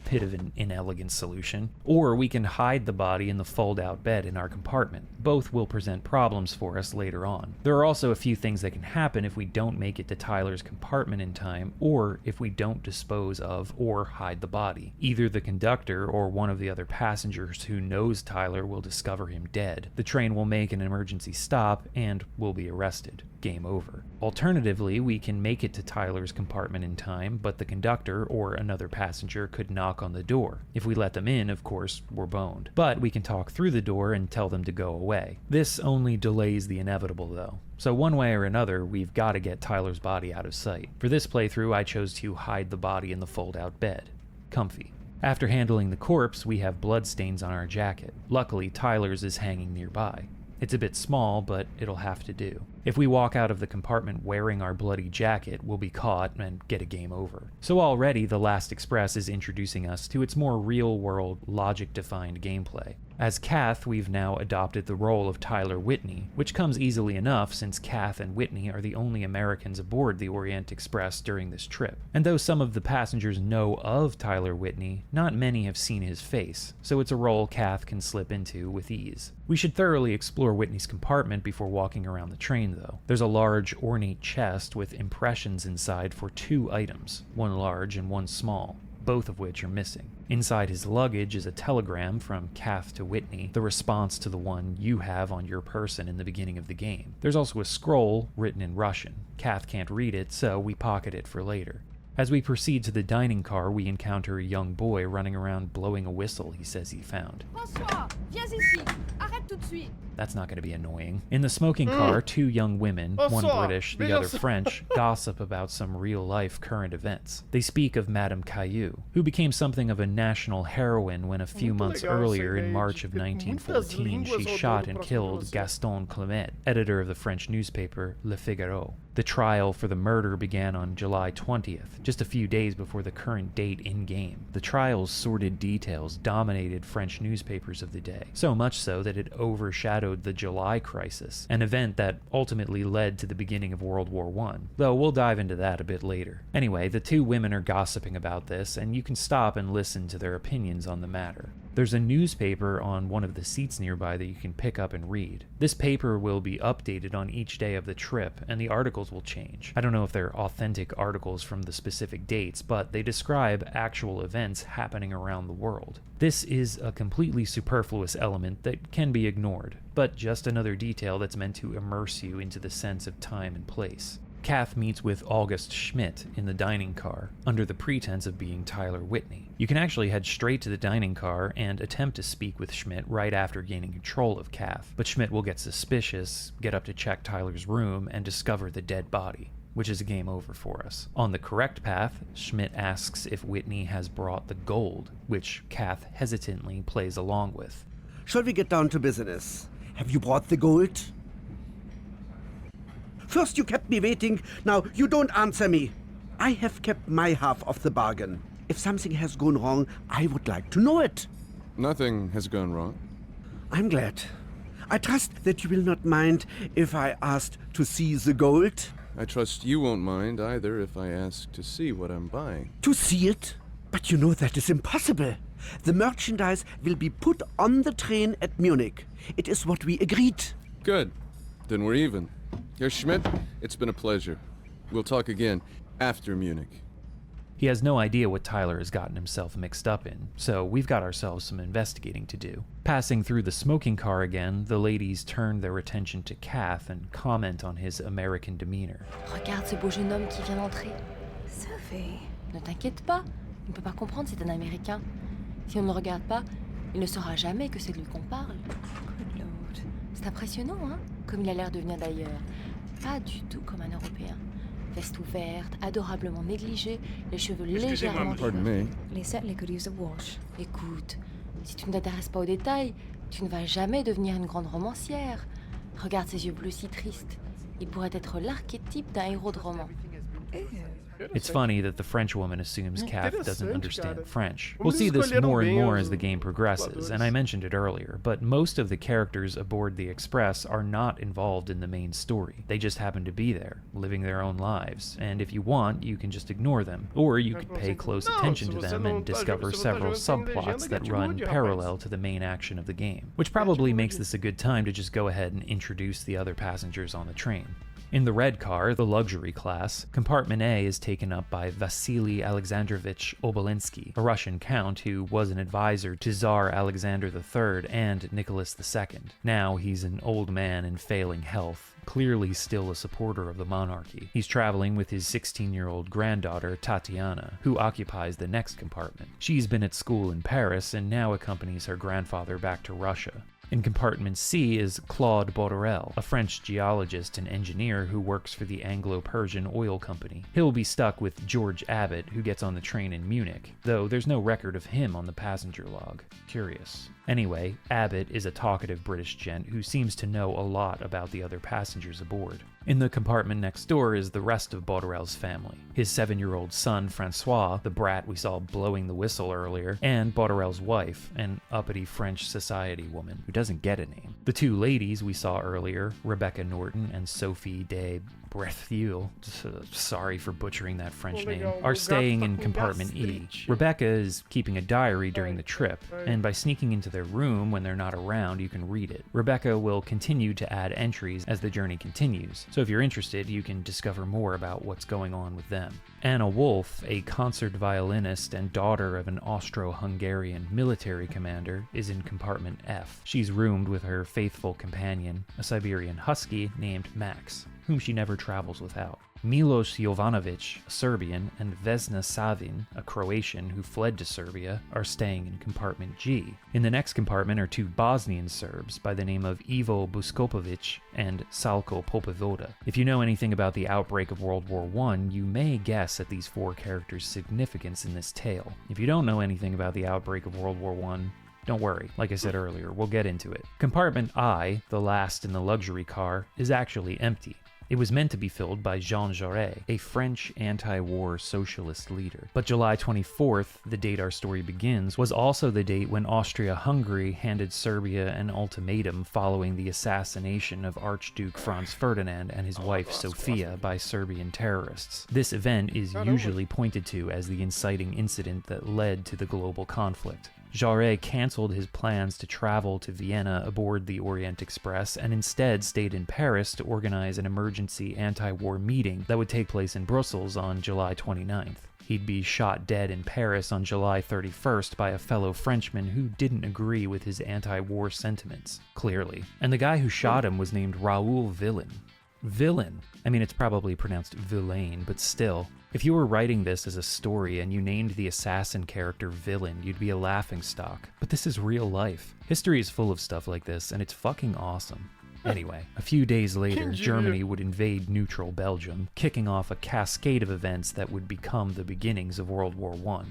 Bit of an inelegant solution. Or we can hide the body in the fold-out bed in our compartment. Both will present problems for us later on. There are also a few things that can happen if we don't make it to Tyler's compartment in time, or if we don't dispose of or hide the body. Either the conductor or one of the other passengers who knows Tyler will discover him dead. The train will make an emergency stop and we'll be arrested. Game over. Alternatively, we can make it to Tyler's compartment in time, but the conductor or another passenger could knock on the door. If we let them in, of course, we're boned. But we can talk through the door and tell them to go away. This only delays the inevitable, though. So one way or another, we've got to get Tyler's body out of sight. For this playthrough, I chose to hide the body in the fold-out bed. Comfy. After handling the corpse, we have bloodstains on our jacket. Luckily, Tyler's is hanging nearby. It's a bit small, but it'll have to do. If we walk out of the compartment wearing our bloody jacket, we'll be caught and get a game over. So already, The Last Express is introducing us to its more real-world, logic-defined gameplay. As Cath, we've now adopted the role of Tyler Whitney, which comes easily enough since Cath and Whitney are the only Americans aboard the Orient Express during this trip. And though some of the passengers know of Tyler Whitney, not many have seen his face, so it's a role Cath can slip into with ease. We should thoroughly explore Whitney's compartment before walking around the train, though. There's a large, ornate chest with impressions inside for 2 items, one large and one small, both of which are missing. Inside his luggage is a telegram from Cath to Whitney, the response to the one you have on your person in the beginning of the game. There's also a scroll written in Russian. Cath can't read it, so we pocket it for later. As we proceed to the dining car, we encounter a young boy running around blowing a whistle he says he found. François, viens ici. Arrête tout de suite. That's not going to be annoying. In the smoking car, 2 young women, one British, the other French, gossip about some real-life current events. They speak of Madame Caillou, who became something of a national heroine when a few months earlier, in March of 1914, she shot and killed Gaston Clément, editor of the French newspaper Le Figaro. The trial for the murder began on July 20th, just a few days before the current date in-game. The trial's sordid details dominated French newspapers of the day, so much so that it overshadowed the July Crisis, an event that ultimately led to the beginning of World War I, though we'll dive into that a bit later. Anyway, the two women are gossiping about this, and you can stop and listen to their opinions on the matter. There's a newspaper on one of the seats nearby that you can pick up and read. This paper will be updated on each day of the trip, and the articles will change. I don't know if they're authentic articles from the specific dates, but they describe actual events happening around the world. This is a completely superfluous element that can be ignored, but just another detail that's meant to immerse you into the sense of time and place. Kath meets with August Schmidt in the dining car, under the pretense of being Tyler Whitney. You can actually head straight to the dining car and attempt to speak with Schmidt right after gaining control of Kath, but Schmidt will get suspicious, get up to check Tyler's room, and discover the dead body, which is a game over for us. On the correct path, Schmidt asks if Whitney has brought the gold, which Kath hesitantly plays along with. Shall we get down to business? Have you brought the gold? First you kept me waiting, now you don't answer me. I have kept my half of the bargain. If something has gone wrong, I would like to know it. Nothing has gone wrong. I'm glad. I trust that you will not mind if I asked to see the gold. I trust you won't mind either if I ask to see what I'm buying. To see it? But you know that is impossible. The merchandise will be put on the train at Munich. It is what we agreed. Good. Then we're even. Herr Schmidt, it's been a pleasure. We'll talk again after Munich. He has no idea what Tyler has gotten himself mixed up in, so we've got ourselves some investigating to do. Passing through the smoking car again, the ladies turn their attention to Kath and comment on his American demeanor. Regarde ce beau jeune homme qui vient d'entrer. Sophie. Ne t'inquiète pas, il ne peut pas comprendre c'est un Américain. Si on ne le regarde pas, il ne saura jamais que c'est de lui qu'on parle. Good Lord. C'est impressionnant, hein, comme il a l'air de venir d'ailleurs. Pas du tout comme un Européen. Veste ouverte, adorablement négligée, les cheveux légèrement... Pardon me. He certainly could use a wash. Écoute, si tu ne t'intéresses pas aux détails, tu ne vas jamais devenir une grande romancière. Regarde ses yeux bleus si tristes. Il pourrait être l'archétype d'un héros de roman. It's funny that the French woman assumes Kath doesn't understand French. We'll Vamos see this escolher more and bem more os as the game progresses, and I mentioned it earlier, but most of the characters aboard the Express are not involved in the main story. They just happen to be there, living their own lives, and if you want, you can just ignore them, or you could pay close attention to them and discover several subplots that run parallel to the main action of the game, which probably makes this a good time to just go ahead and introduce the other passengers on the train. In the red car, the luxury class, compartment A is taken up by Vasily Alexandrovich Obolensky, a Russian count who was an advisor to Tsar Alexander III and Nicholas II. Now he's an old man in failing health, clearly still a supporter of the monarchy. He's traveling with his 16-year-old granddaughter, Tatiana, who occupies the next compartment. She's been at school in Paris and now accompanies her grandfather back to Russia. In compartment C is Claude Bauderel, a French geologist and engineer who works for the Anglo-Persian Oil Company. He'll be stuck with George Abbott, who gets on the train in Munich, though there's no record of him on the passenger log. Curious. Anyway, Abbott is a talkative British gent who seems to know a lot about the other passengers aboard. In the compartment next door is the rest of Bauderel's family. His 7-year-old son, Francois, the brat we saw blowing the whistle earlier, and Bauderel's wife, an uppity French society woman who doesn't get a name. The two ladies we saw earlier, Rebecca Norton and Sophie de Breathieu, sorry for butchering that French name, are staying in compartment E. Rebecca is keeping a diary during the trip, and by sneaking into their room when they're not around, you can read it. Rebecca will continue to add entries as the journey continues, so if you're interested, you can discover more about what's going on with them. Anna Wolf, a concert violinist and daughter of an Austro-Hungarian military commander, is in compartment F. She's roomed with her faithful companion, a Siberian husky named Max, whom she never travels without. Milos Jovanovic, a Serbian, and Vesna Savin, a Croatian who fled to Serbia, are staying in compartment G. In the next compartment are two Bosnian Serbs by the name of Ivo Buskopovic and Salko Popovoda. If you know anything about the outbreak of World War I, you may guess at these four characters' significance in this tale. If you don't know anything about the outbreak of World War I, don't worry, like I said earlier, we'll get into it. Compartment I, the last in the luxury car, is actually empty. It was meant to be filled by Jean Jaurès, a French anti-war socialist leader. But July 24th, the date our story begins, was also the date when Austria-Hungary handed Serbia an ultimatum following the assassination of Archduke Franz Ferdinand and his wife Sofia by Serbian terrorists. This event is usually pointed to as the inciting incident that led to the global conflict. Jaurès canceled his plans to travel to Vienna aboard the Orient Express and instead stayed in Paris to organize an emergency anti-war meeting that would take place in Brussels on July 29th. He'd be shot dead in Paris on July 31st by a fellow Frenchman who didn't agree with his anti-war sentiments, clearly. And the guy who shot him was named Raoul Villain. Villain. I mean, it's probably pronounced Villain, but still. If you were writing this as a story and you named the assassin character Villain, you'd be a laughingstock. But this is real life. History is full of stuff like this, and it's fucking awesome. Anyway, a few days later, Germany would invade neutral Belgium, kicking off a cascade of events that would become the beginnings of World War I.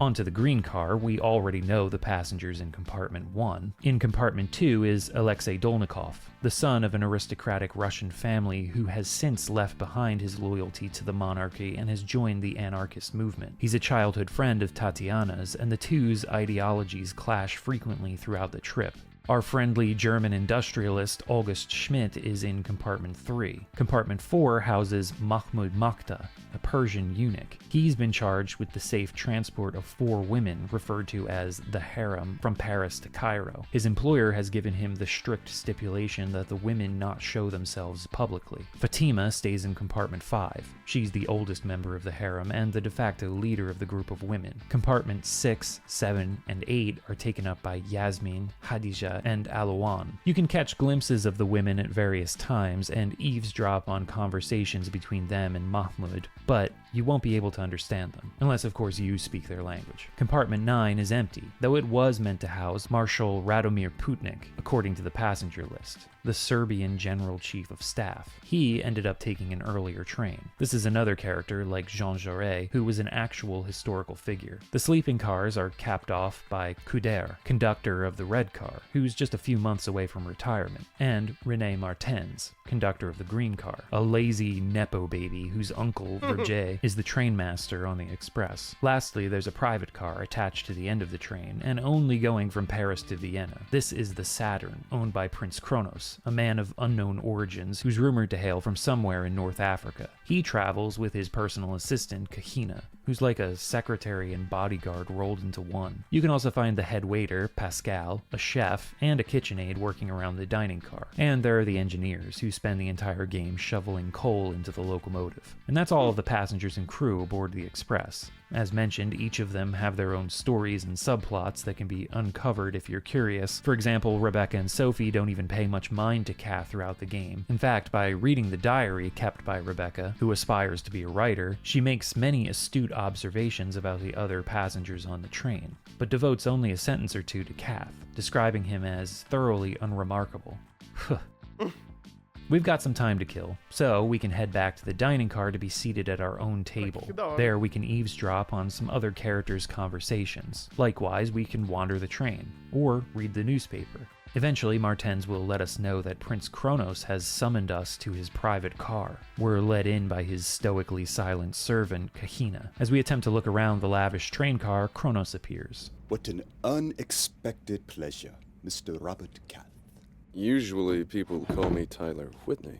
Onto the green car, we already know the passengers in Compartment 1. In Compartment 2 is Alexei Dolnikov, the son of an aristocratic Russian family who has since left behind his loyalty to the monarchy and has joined the anarchist movement. He's a childhood friend of Tatiana's, and the two's ideologies clash frequently throughout the trip. Our friendly German industrialist August Schmidt is in Compartment 3. Compartment 4 houses Mahmoud Makhta, a Persian eunuch. He's been charged with the safe transport of 4 women, referred to as the harem, from Paris to Cairo. His employer has given him the strict stipulation that the women not show themselves publicly. Fatima stays in Compartment 5. She's the oldest member of the harem and the de facto leader of the group of women. Compartments 6, 7, and 8 are taken up by Yasmin, Khadija, and Alouan. You can catch glimpses of the women at various times and eavesdrop on conversations between them and Mahmoud, but you won't be able to understand them, unless of course you speak their language. Compartment 9 is empty, though it was meant to house Marshal Radomir Putnik, according to the passenger list, the Serbian General Chief of Staff. He ended up taking an earlier train. This is another character, like Jean Jaurès, who was an actual historical figure. The sleeping cars are capped off by Couder, conductor of the red car, who's just a few months away from retirement, and René Martens, conductor of the green car, a lazy Nepo baby whose uncle, Verger, is the trainmaster on the Express. Lastly, there's a private car attached to the end of the train, and only going from Paris to Vienna. This is the Saturn, owned by Prince Kronos, a man of unknown origins who's rumored to hail from somewhere in North Africa. He travels with his personal assistant, Kahina, who's like a secretary and bodyguard rolled into one. You can also find the head waiter, Pascal, a chef, and a KitchenAid working around the dining car. And there are the engineers, who spend the entire game shoveling coal into the locomotive. And that's all of the passengers and crew aboard the Express. As mentioned, each of them have their own stories and subplots that can be uncovered if you're curious. For example, Rebecca and Sophie don't even pay much mind to Kath throughout the game. In fact, by reading the diary kept by Rebecca, who aspires to be a writer, she makes many astute observations about the other passengers on the train, but devotes only a sentence or two to Kath, describing him as thoroughly unremarkable. We've got some time to kill, so we can head back to the dining car to be seated at our own table. There we can eavesdrop on some other characters' conversations. Likewise, we can wander the train, or read the newspaper. Eventually, Martens will let us know that Prince Kronos has summoned us to his private car. We're led in by his stoically silent servant, Kahina. As we attempt to look around the lavish train car, Kronos appears. What an unexpected pleasure, Mr. Robert Kath. Usually people call me Tyler Whitney.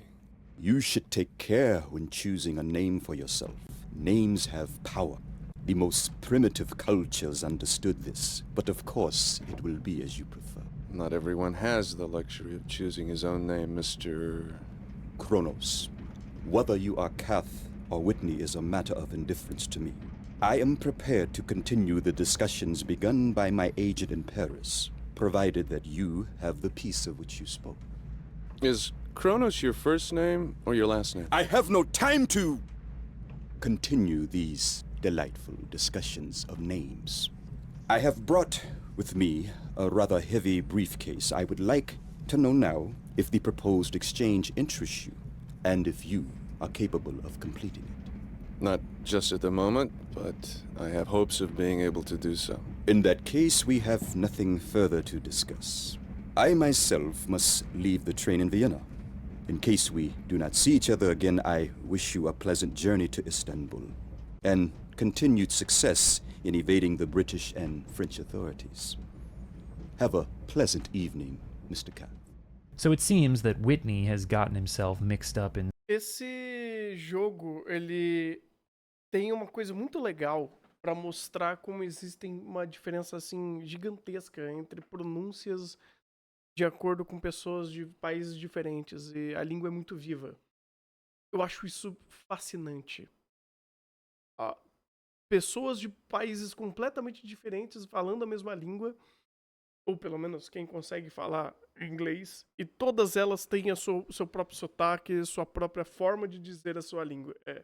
You should take care when choosing a name for yourself. Names have power. The most primitive cultures understood this, but of course it will be as you prefer. Not everyone has the luxury of choosing his own name, Mr. Kronos. Whether you are Kath or Whitney is a matter of indifference to me. I am prepared to continue the discussions begun by my agent in Paris, provided that you have the peace of which you spoke. Is Kronos your first name or your last name? I have no time to continue these delightful discussions of names. I have brought with me a rather heavy briefcase. I would like to know now if the proposed exchange interests you, and if you are capable of completing it. Not just at the moment, but I have hopes of being able to do so. In that case, we have nothing further to discuss. I myself must leave the train in Vienna. In case we do not see each other again, I wish you a pleasant journey to Istanbul and continued success in evading the British and French authorities. Have a pleasant evening, Mr. Kath. So it seems that Whitney has gotten himself mixed up in... Esse jogo, ele tem uma coisa muito legal para mostrar como existem uma diferença assim gigantesca entre pronúncias de acordo com pessoas de países diferentes, e a língua é muito viva. Eu acho isso fascinante. Pessoas de países completamente diferentes falando a mesma língua, ou pelo menos quem consegue falar inglês, e todas elas têm o seu próprio sotaque, sua própria forma de dizer a sua língua. É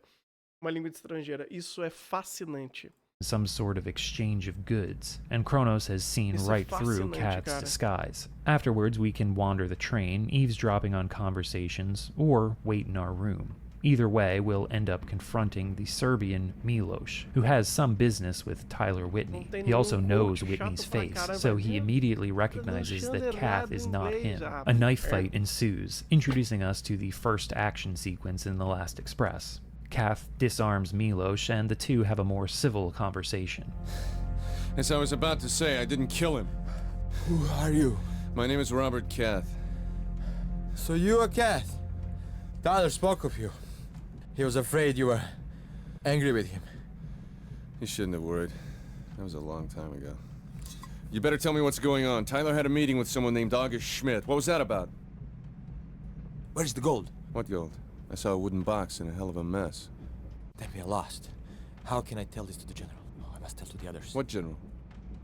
uma língua estrangeira. Isso é fascinante. Some sort of exchange of goods, and Kronos has seen right through Kath's disguise. Afterwards, we can wander the train, eavesdropping on conversations, or wait in our room. Either way, we'll end up confronting the Serbian Milos, who has some business with Tyler Whitney. He also knows Whitney's face, so he immediately recognizes that Kath is not him. A knife fight ensues, introducing us to the first action sequence in the last Express. Kath disarms Milos, and the two have a more civil conversation. As I was about to say, I didn't kill him. Who are you? My name is Robert Kath. So you are Kath? Tyler spoke of you. He was afraid you were angry with him. You shouldn't have worried. That was a long time ago. You better tell me what's going on. Tyler had a meeting with someone named August Schmidt. What was that about? Where's the gold? What gold? I saw a wooden box in a hell of a mess. Then we are lost. How can I tell this to the general? Oh, I must tell to the others. What general?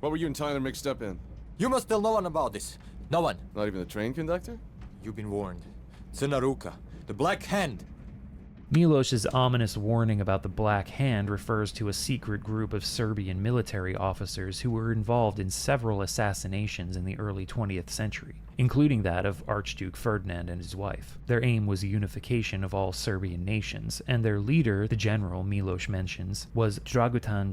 What were you and Tyler mixed up in? You must tell no one about this. No one. Not even the train conductor? You've been warned. Tsunaruka, the Black Hand. Milos's ominous warning about the Black Hand refers to a secret group of Serbian military officers who were involved in several assassinations in the early 20th century, including that of Archduke Ferdinand and his wife. Their aim was unification of all Serbian nations, and their leader, the general Milos mentions, was Dragutin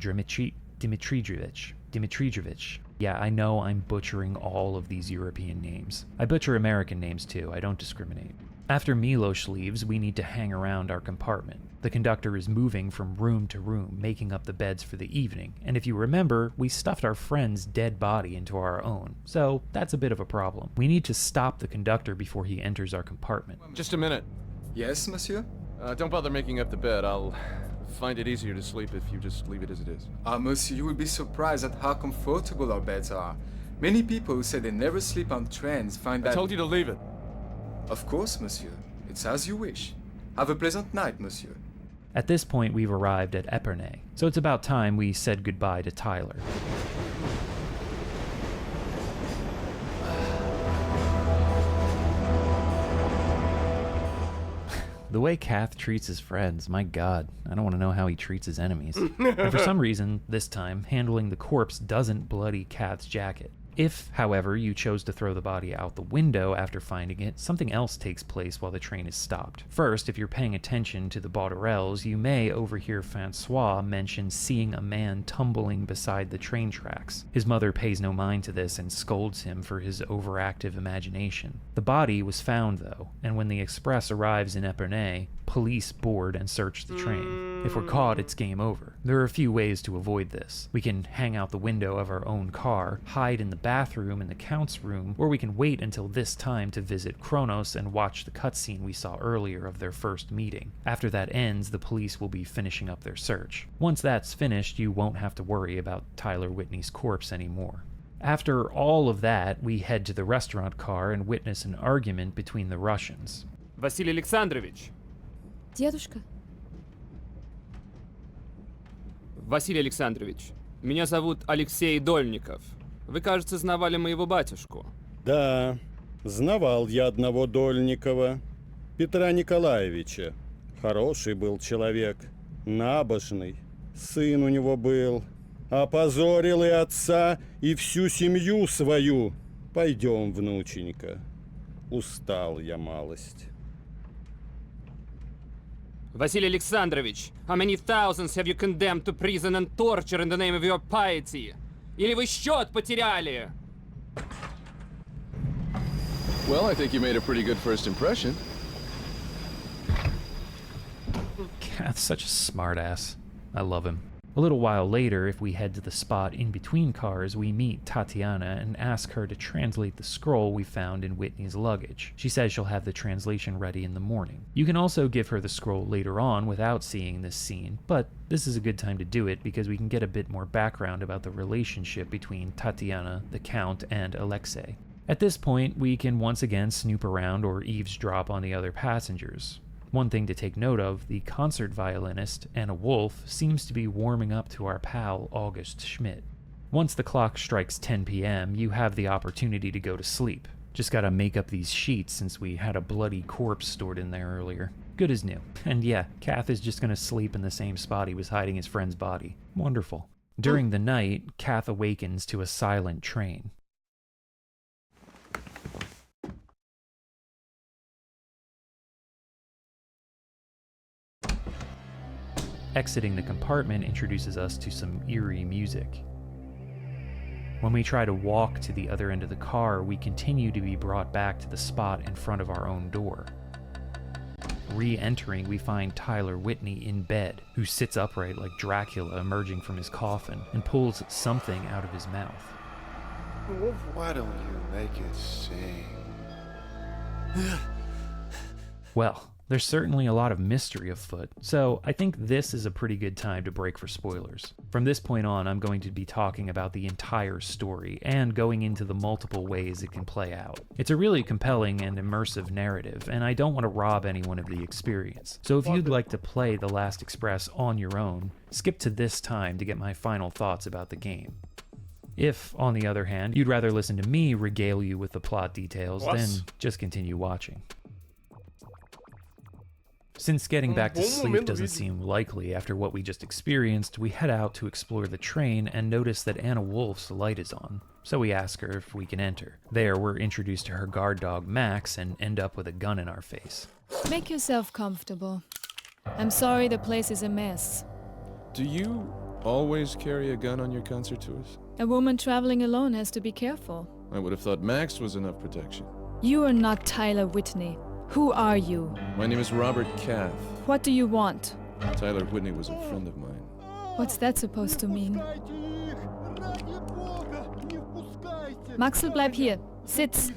Dimitrijevic. Yeah, I know I'm butchering all of these European names. I butcher American names too, I don't discriminate. After Milos leaves, we need to hang around our compartment. The conductor is moving from room to room, making up the beds for the evening, and if you remember, we stuffed our friend's dead body into our own, so that's a bit of a problem. We need to stop the conductor before he enters our compartment. Just a minute. Yes, monsieur? Don't bother making up the bed. I'll find it easier to sleep if you just leave it as it is. Monsieur, you will be surprised at how comfortable our beds are. Many people who say they never sleep on trains find that... I told you to leave it. Of course, monsieur. It's as you wish. Have a pleasant night, monsieur. At this point, we've arrived at Epernay, so it's about time we said goodbye to Tyler. The way Kath treats his friends, my god, I don't want to know how he treats his enemies. And for some reason, this time, handling the corpse doesn't bloody Kath's jacket. If, however, you chose to throw the body out the window after finding it, something else takes place while the train is stopped. First, if you're paying attention to the Bauderelles, you may overhear Francois mention seeing a man tumbling beside the train tracks. His mother pays no mind to this and scolds him for his overactive imagination. The body was found, though, and when the Express arrives in Epernay, police board and search the train. If we're caught, it's game over. There are a few ways to avoid this. We can hang out the window of our own car, hide in the bathroom in the Count's room, or we can wait until this time to visit Kronos and watch the cutscene we saw earlier of their first meeting. After that ends, the police will be finishing up their search. Once that's finished, you won't have to worry about Tyler Whitney's corpse anymore. After all of that, we head to the restaurant car and witness an argument between the Russians. Василий Александрович. Дедушка. Василий Александрович, меня зовут Алексей Дольников. Вы, кажется, знавали моего батюшку. Да, знавал я одного Дольникова, Петра Николаевича. Хороший был человек, набожный. Сын у него был. Опозорил и отца, и всю семью свою. Пойдем, внученька. Устал я малость. Василий Александрович, how many thousands have you condemned to prison and torture in the name of your piety? Или вы счет потеряли? Well, I think you made a pretty good first impression. Kath's such a smartass. I love him. A little while later, if we head to the spot in between cars, we meet Tatiana and ask her to translate the scroll we found in Whitney's luggage. She says she'll have the translation ready in the morning. You can also give her the scroll later on without seeing this scene, but this is a good time to do it because we can get a bit more background about the relationship between Tatiana, the Count, and Alexei. At this point, we can once again snoop around or eavesdrop on the other passengers. One thing to take note of, the concert violinist, Anna Wolf, seems to be warming up to our pal August Schmidt. Once the clock strikes 10 p.m., you have the opportunity to go to sleep. Just gotta make up these sheets since we had a bloody corpse stored in there earlier. Good as new. And yeah, Kath is just gonna sleep in the same spot he was hiding his friend's body. Wonderful. During the night, Kath awakens to a silent train. Exiting the compartment introduces us to some eerie music. When we try to walk to the other end of the car, we continue to be brought back to the spot in front of our own door. Re-entering, we find Tyler Whitney in bed, who sits upright like Dracula emerging from his coffin and pulls something out of his mouth. Why don't you make it sing? Well, there's certainly a lot of mystery afoot, so I think this is a pretty good time to break for spoilers. From this point on, I'm going to be talking about the entire story and going into the multiple ways it can play out. It's a really compelling and immersive narrative, and I don't want to rob anyone of the experience. So if you'd like to play The Last Express on your own, skip to this time to get my final thoughts about the game. If, on the other hand, you'd rather listen to me regale you with the plot details, then just continue watching. Since getting back to sleep doesn't seem likely after what we just experienced, we head out to explore the train and notice that Anna Wolf's light is on, so we ask her if we can enter. There, we're introduced to her guard dog Max and end up with a gun in our face. Make yourself comfortable. I'm sorry the place is a mess. Do you always carry a gun on your concert tours? A woman traveling alone has to be careful. I would have thought Max was enough protection. You are not Tyler Whitney. Who are you? My name is Robert Cath. What do you want? Tyler Whitney was a friend of mine. What's that supposed to mean? Maxel, bleib hier. Sitz.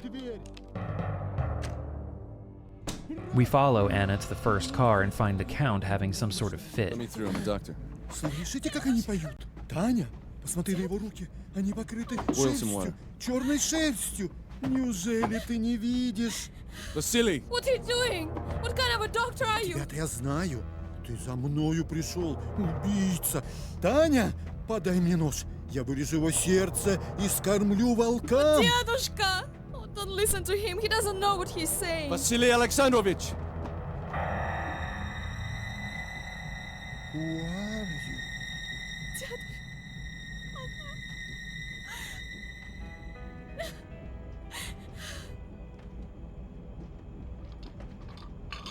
We follow Anna to the first car and find the Count having some sort of fit. Let me through, I'm a doctor. Слышите, как они поют? Таня, посмотри на его руки. Они покрыты шерстью, черной шерстью. Неужели ты не видишь? Vasily! What are you doing? What kind of a doctor are you? Тебя-то я знаю. Ты за мною пришел, убийца. Таня, подай мне нож. Я вырежу его сердце и скормлю волкам. Дедушка! Oh, don't listen to him. He doesn't know what he's saying. Vasily Alexandrovich! Who are you?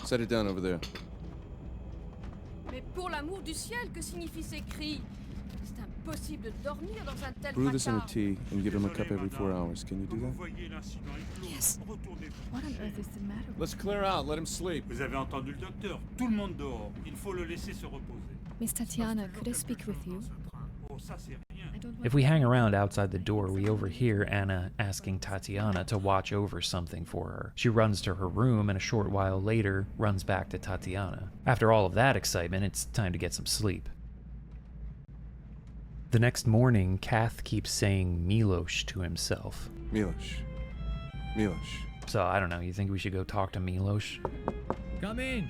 Set it down over there. Mais pour l'amour du ciel, que signifient ces cris? C'est impossible de dormir dans un tel Brew this in a placard. tea and give him a cup every 4 hours. Can you do that? Yes. What on earth is the matter? Let's clear out. Let him sleep. Vous avez entendu le docteur. Tout le monde dehors. Il faut le laisser se reposer. Miss Tatiana, could I speak with you? Oh, ça c'est rien. If we hang around outside the door, we overhear Anna asking Tatiana to watch over something for her. She runs to her room and a short while later runs back to Tatiana. After all of that excitement, it's time to get some sleep. The next morning, Kath keeps saying Milosh to himself. Milosh. Milosh. So, I don't know, you think we should go talk to Milosh? Come in!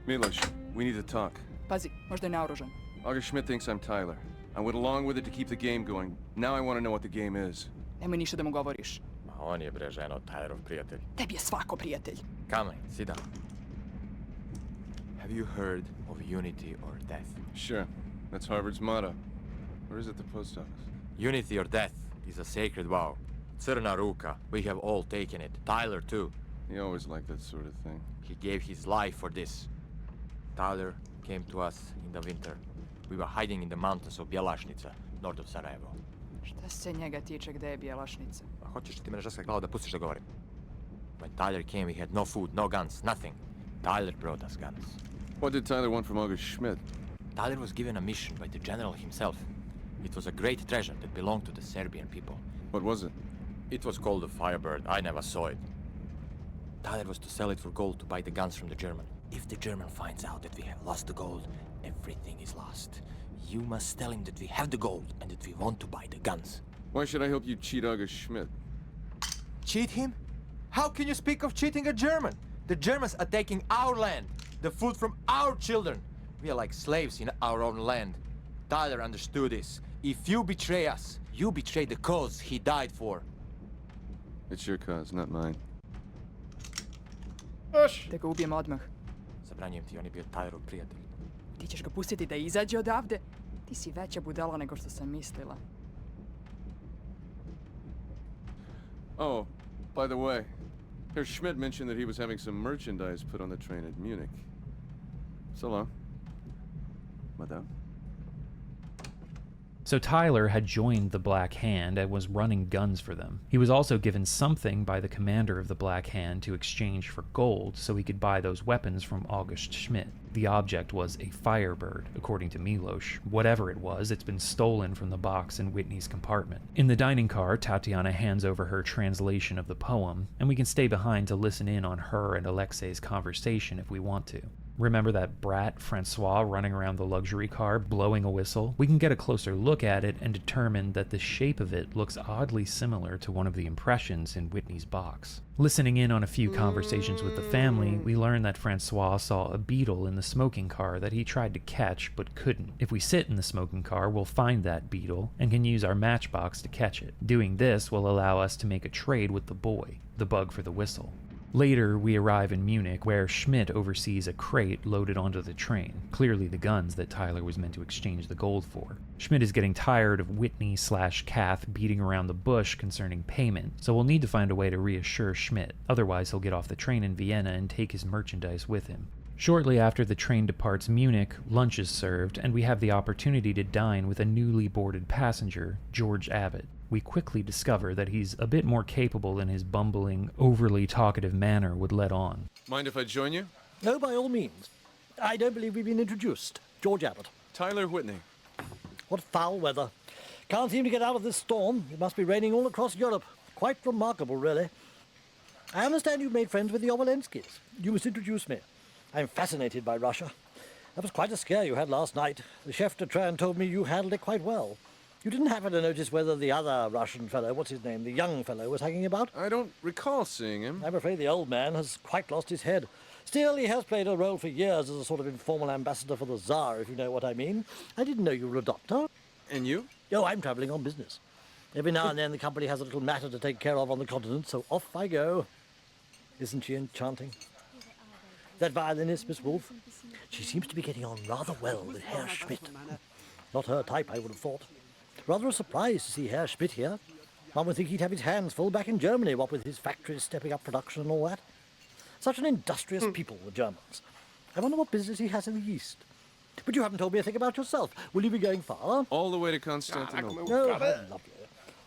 Milosh, we need to talk. Pazi, možda je naoružan. August Schmidt thinks I'm Tyler. I went along with it to keep the game going. Now I want to know what the game is. Nemoj ništa da mu govoriš. Ma on je bre ženo Tylerov prijatelj. Tebi je svako prijatelj. Come on, sit down. Have you heard of unity or death? Sure. That's Harvard's motto. Or is it the post office? Unity or death is a sacred vow. Crna ruka. We have all taken it. Tyler too. He always liked that sort of thing. He gave his life for this. Tyler came to us in the winter. We were hiding in the mountains of Bjelašnica, north of Sarajevo. Šta se njega tiče gde je Bjelašnica? A hoćeš ti me na žaska glava da pustiš da govorim? When Tyler came, we had no food, no guns, nothing. Tyler brought us guns. What did Tyler want from August Schmidt? Tyler was given a mission by the general himself. It was a great treasure that belonged to the Serbian people. What was it? It was called a Firebird. I never saw it. Tyler was to sell it for gold to buy the guns from the German. If the German finds out that we have lost the gold, everything is lost. You must tell him that we have the gold and that we want to buy the guns. Why should I help you cheat August Schmidt? Cheat him? How can you speak of cheating a German? The Germans are taking our land, the food from our children. We are like slaves in our own land. Tyler understood this. If you betray us, you betray the cause he died for. It's your cause, not mine. Da ga ubijem odmah. Zabranjujem ti, on je bio Tylerov prijatelj. Ti ćeš ga pustiti da izađe odavde? Ti si veća budala nego što sam mislila. Oh, by the way, Herr Schmidt mentioned that he was having some merchandise put on the train at Munich. So long. Madame. So Tyler had joined the Black Hand and was running guns for them. He was also given something by the commander of the Black Hand to exchange for gold so he could buy those weapons from August Schmidt. The object was a Firebird, according to Milos. Whatever it was, it's been stolen from the box in Whitney's compartment. In the dining car, Tatiana hands over her translation of the poem, and we can stay behind to listen in on her and Alexei's conversation if we want to. Remember that brat, Francois, running around the luxury car, blowing a whistle? We can get a closer look at it and determine that the shape of it looks oddly similar to one of the impressions in Whitney's box. Listening in on a few conversations with the family, we learn that Francois saw a beetle in the smoking car that he tried to catch but couldn't. If we sit in the smoking car, we'll find that beetle and can use our matchbox to catch it. Doing this will allow us to make a trade with the boy, the bug for the whistle. Later, we arrive in Munich, where Schmidt oversees a crate loaded onto the train, clearly the guns that Tyler was meant to exchange the gold for. Schmidt is getting tired of Whitney/Kath beating around the bush concerning payment, so we'll need to find a way to reassure Schmidt, otherwise he'll get off the train in Vienna and take his merchandise with him. Shortly after the train departs Munich, lunch is served, and we have the opportunity to dine with a newly boarded passenger, George Abbott. We quickly discover that he's a bit more capable than his bumbling, overly talkative manner would let on. Mind if I join you? No, by all means. I don't believe we've been introduced. George Abbott. Tyler Whitney. What foul weather. Can't seem to get out of this storm. It must be raining all across Europe. Quite remarkable, really. I understand you've made friends with the Obolenskis. You must introduce me. I'm fascinated by Russia. That was quite a scare you had last night. The chef de train told me you handled it quite well. You didn't happen to notice whether the other Russian fellow, what's his name, the young fellow, was hanging about? I don't recall seeing him. I'm afraid the old man has quite lost his head. Still, he has played a role for years as a sort of informal ambassador for the Tsar, if you know what I mean. I didn't know you were a doctor. And you? Oh, I'm travelling on business. Every now and then the company has a little matter to take care of on the continent, so off I go. Isn't she enchanting? That violinist, Miss Wolfe, she seems to be getting on rather well with Herr Schmidt. Not her type, I would have thought. Rather a surprise to see Herr Schmidt here. One would think he'd have his hands full back in Germany, what with his factories stepping up production and all that. Such an industrious people, the Germans. I wonder what business he has in the East. But you haven't told me a thing about yourself. Will you be going far? All the way to Constantinople. No, how lovely.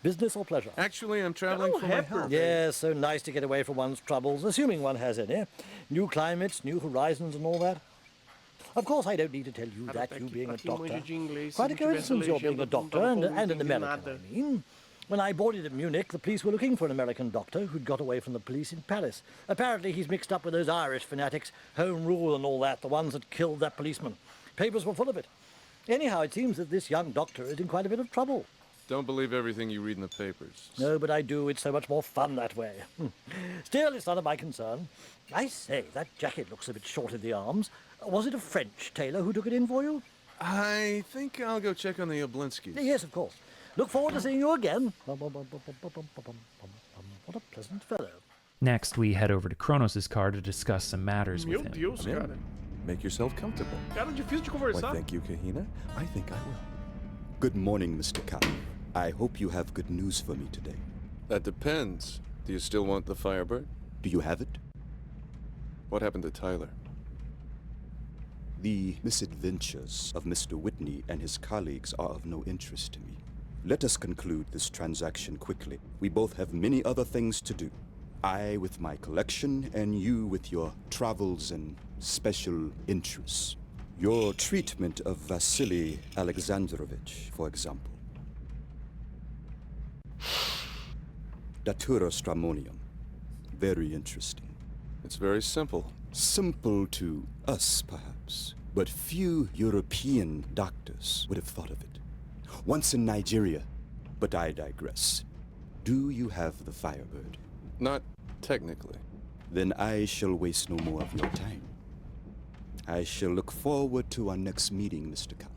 Business or pleasure? Actually, I'm traveling for my health. Yes, so nice to get away from one's troubles, assuming one has any. New climates, new horizons and all that. Of course, I don't need to tell you that, you being a doctor. Quite a coincidence you're being a doctor, and an American, I mean. When I boarded at Munich, the police were looking for an American doctor who'd got away from the police in Paris. Apparently, he's mixed up with those Irish fanatics, Home Rule and all that, the ones that killed that policeman. Papers were full of it. Anyhow, it seems that this young doctor is in quite a bit of trouble. Don't believe everything you read in the papers. No, but I do. It's so much more fun that way. Still, it's none of my concern. I say, that jacket looks a bit short in the arms. Was it a French tailor who took it in for you? I think I'll go check on the Oblinskis. Yes, of course. Look forward to seeing you again. What a pleasant fellow. Next, we head over to Kronos' car to discuss some matters with him. Deus, cara. Make yourself comfortable. Cara, difícil de conversar. Why, thank you, Kahina. I think I will. Good morning, Mr. Khan. I hope you have good news for me today. That depends. Do you still want the Firebird? Do you have it? What happened to Tyler? The misadventures of Mr. Whitney and his colleagues are of no interest to me. Let us conclude this transaction quickly. We both have many other things to do. I with my collection, and you with your travels and special interests. Your treatment of Vasily Alexandrovich, for example. Datura stramonium. Very interesting. It's very simple. Simple to us, perhaps, but few European doctors would have thought of it. Once in Nigeria, but I digress. Do you have the Firebird? Not technically. Then I shall waste no more of your time. I shall look forward to our next meeting, Mr. Kath.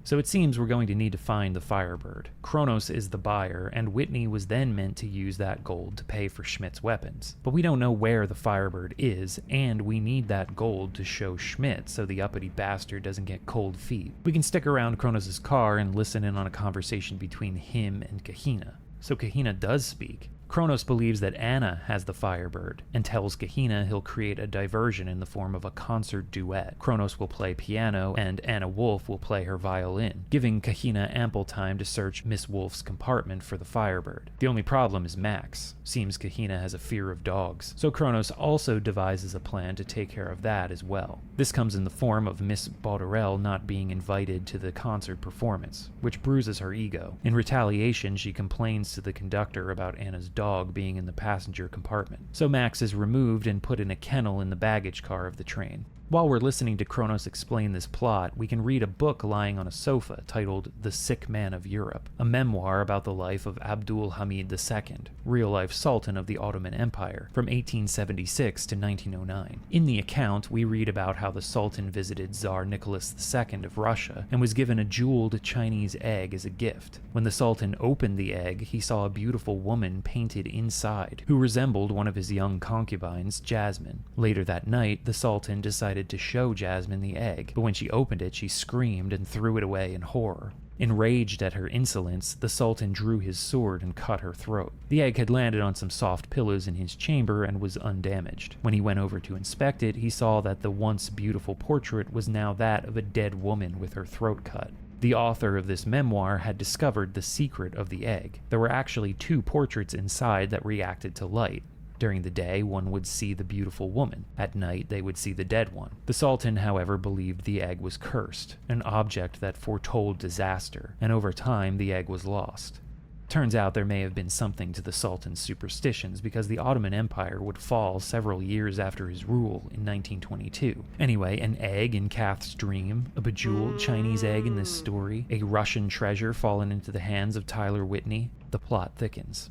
So it seems we're going to need to find the Firebird. Kronos is the buyer, and Whitney was then meant to use that gold to pay for Schmidt's weapons. But we don't know where the Firebird is, and we need that gold to show Schmidt so the uppity bastard doesn't get cold feet. We can stick around Kronos' car and listen in on a conversation between him and Kahina. So Kahina does speak. Kronos believes that Anna has the Firebird, and tells Kahina he'll create a diversion in the form of a concert duet. Kronos will play piano, and Anna Wolf will play her violin, giving Kahina ample time to search Miss Wolf's compartment for the Firebird. The only problem is Max. Seems Kahina has a fear of dogs, so Kronos also devises a plan to take care of that as well. This comes in the form of Miss Bauderel not being invited to the concert performance, which bruises her ego. In retaliation, she complains to the conductor about Anna's dog being in the passenger compartment. So Max is removed and put in a kennel in the baggage car of the train. While we're listening to Kronos explain this plot, we can read a book lying on a sofa titled The Sick Man of Europe, a memoir about the life of Abdul Hamid II, real-life Sultan of the Ottoman Empire, from 1876 to 1909. In the account, we read about how the Sultan visited Tsar Nicholas II of Russia and was given a jeweled Chinese egg as a gift. When the Sultan opened the egg, he saw a beautiful woman painted inside, who resembled one of his young concubines, Jasmine. Later that night, the Sultan decided to show Jasmine the egg, but when she opened it, she screamed and threw it away in horror. Enraged at her insolence, the Sultan drew his sword and cut her throat. The egg had landed on some soft pillows in his chamber and was undamaged. When he went over to inspect it, he saw that the once beautiful portrait was now that of a dead woman with her throat cut. The author of this memoir had discovered the secret of the egg. There were actually two portraits inside that reacted to light. During the day, one would see the beautiful woman. At night, they would see the dead one. The Sultan, however, believed the egg was cursed, an object that foretold disaster, and over time, the egg was lost. Turns out there may have been something to the Sultan's superstitions, because the Ottoman Empire would fall several years after his rule in 1922. Anyway, an egg in Kath's dream, a bejeweled Chinese egg in this story, a Russian treasure fallen into the hands of Tyler Whitney. The plot thickens.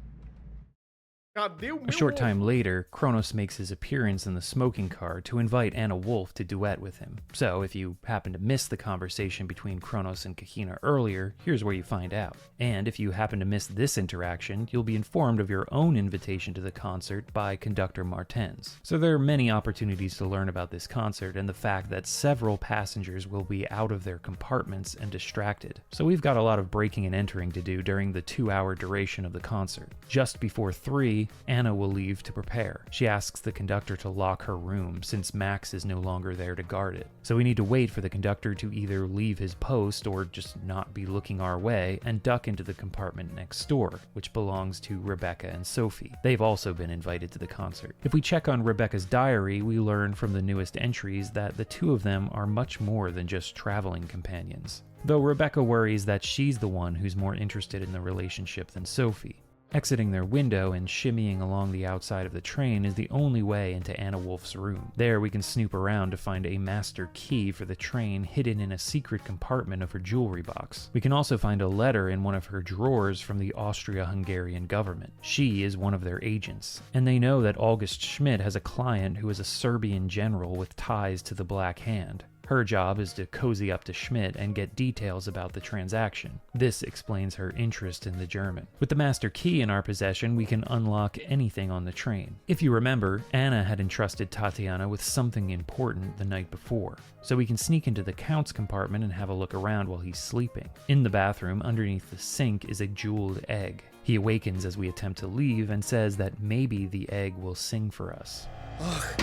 A short time later, Kronos makes his appearance in the smoking car to invite Anna Wolf to duet with him. So, if you happen to miss the conversation between Kronos and Kahina earlier, here's where you find out. And if you happen to miss this interaction, you'll be informed of your own invitation to the concert by conductor Martens. So there are many opportunities to learn about this concert and the fact that several passengers will be out of their compartments and distracted. So we've got a lot of breaking and entering to do during the 2-hour duration of the concert. Just before 3, Anna will leave to prepare. She asks the conductor to lock her room since Max is no longer there to guard it. So we need to wait for the conductor to either leave his post or just not be looking our way and duck into the compartment next door, which belongs to Rebecca and Sophie. They've also been invited to the concert. If we check on Rebecca's diary, we learn from the newest entries that the two of them are much more than just traveling companions. Though Rebecca worries that she's the one who's more interested in the relationship than Sophie. Exiting their window and shimmying along the outside of the train is the only way into Anna Wolf's room. There we can snoop around to find a master key for the train hidden in a secret compartment of her jewelry box. We can also find a letter in one of her drawers from the Austria-Hungarian government. She is one of their agents, and they know that August Schmidt has a client who is a Serbian general with ties to the Black Hand. Her job is to cozy up to Schmidt and get details about the transaction. This explains her interest in the German. With the master key in our possession, we can unlock anything on the train. If you remember, Anna had entrusted Tatiana with something important the night before, so we can sneak into the Count's compartment and have a look around while he's sleeping. In the bathroom, underneath the sink, is a jeweled egg. He awakens as we attempt to leave and says that maybe the egg will sing for us. Ах,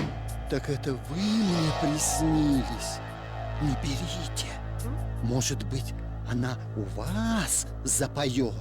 так это вы мне приснились. Не берите. Может быть, она у вас запоет.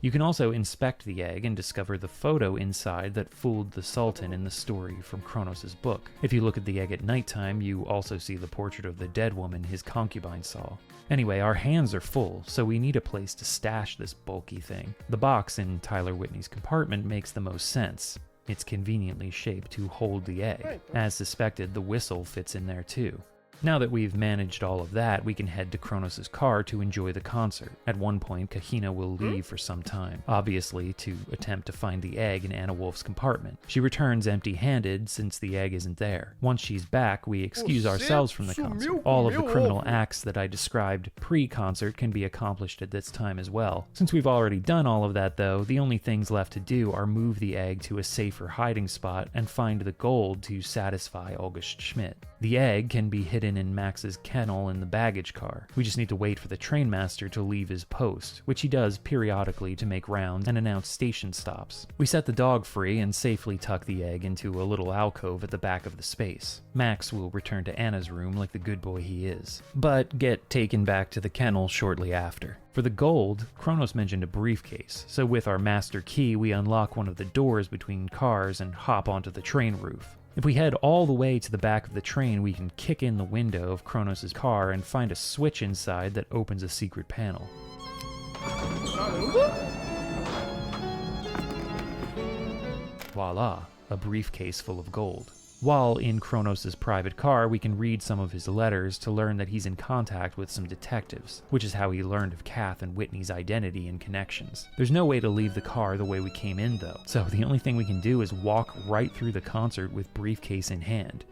You can also inspect the egg and discover the photo inside that fooled the Sultan in the story from Kronos' book. If you look at the egg at nighttime, you also see the portrait of the dead woman his concubine saw. Anyway, our hands are full, so we need a place to stash this bulky thing. The box in Tyler Whitney's compartment makes the most sense. It's conveniently shaped to hold the egg. As suspected, the whistle fits in there too. Now that we've managed all of that, we can head to Kronos' car to enjoy the concert. At one point, Kahina will leave for some time, obviously to attempt to find the egg in Anna Wolf's compartment. She returns empty-handed since the egg isn't there. Once she's back, we excuse ourselves from the concert. All of the criminal acts that I described pre-concert can be accomplished at this time as well. Since we've already done all of that though, the only things left to do are move the egg to a safer hiding spot and find the gold to satisfy August Schmidt. The egg can be hidden in Max's kennel in the baggage car. We just need to wait for the trainmaster to leave his post, which he does periodically to make rounds and announce station stops. We set the dog free and safely tuck the egg into a little alcove at the back of the space. Max will return to Anna's room like the good boy he is, but get taken back to the kennel shortly after. For the gold, Kronos mentioned a briefcase, so with our master key we unlock one of the doors between cars and hop onto the train roof. If we head all the way to the back of the train, we can kick in the window of Kronos' car and find a switch inside that opens a secret panel. Voila, a briefcase full of gold. While in Kronos' private car, we can read some of his letters to learn that he's in contact with some detectives, which is how he learned of Kath and Whitney's identity and connections. There's no way to leave the car the way we came in though, so the only thing we can do is walk right through the concert with briefcase in hand,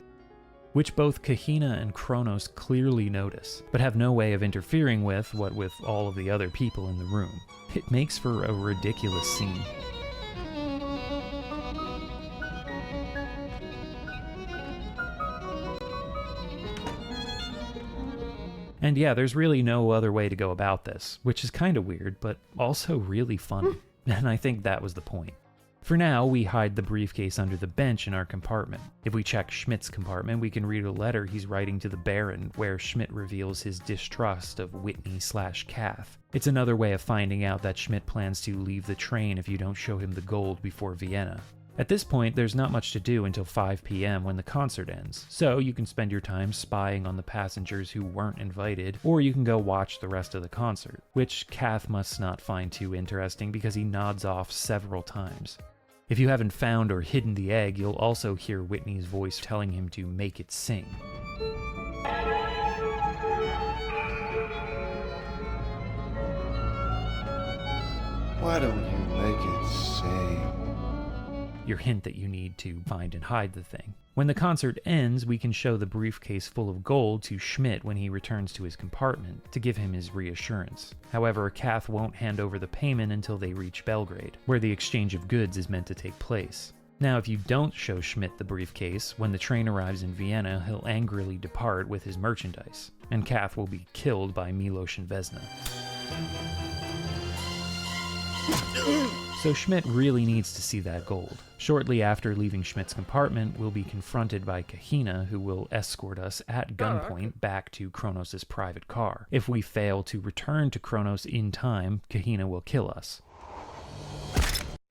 which both Kahina and Kronos clearly notice, but have no way of interfering with, what with all of the other people in the room. It makes for a ridiculous scene. And yeah, there's really no other way to go about this, which is kind of weird, but also really funny. And I think that was the point. For now, we hide the briefcase under the bench in our compartment. If we check Schmidt's compartment, we can read a letter he's writing to the Baron, where Schmidt reveals his distrust of Whitney/Kath. It's another way of finding out that Schmidt plans to leave the train if you don't show him the gold before Vienna. At this point, there's not much to do until 5 p.m. when the concert ends, so you can spend your time spying on the passengers who weren't invited, or you can go watch the rest of the concert, which Kath must not find too interesting because he nods off several times. If you haven't found or hidden the egg, you'll also hear Whitney's voice telling him to make it sing. Why don't you make it sing? Your hint that you need to find and hide the thing. When the concert ends, we can show the briefcase full of gold to Schmidt when he returns to his compartment to give him his reassurance. However, Kath won't hand over the payment until they reach Belgrade, where the exchange of goods is meant to take place. Now, if you don't show Schmidt the briefcase, when the train arrives in Vienna, he'll angrily depart with his merchandise, and Kath will be killed by Milos and Vesna. So Schmidt really needs to see that gold. Shortly after leaving Schmidt's compartment, we'll be confronted by Kahina, who will escort us at gunpoint back to Kronos' private car. If we fail to return to Kronos in time, Kahina will kill us.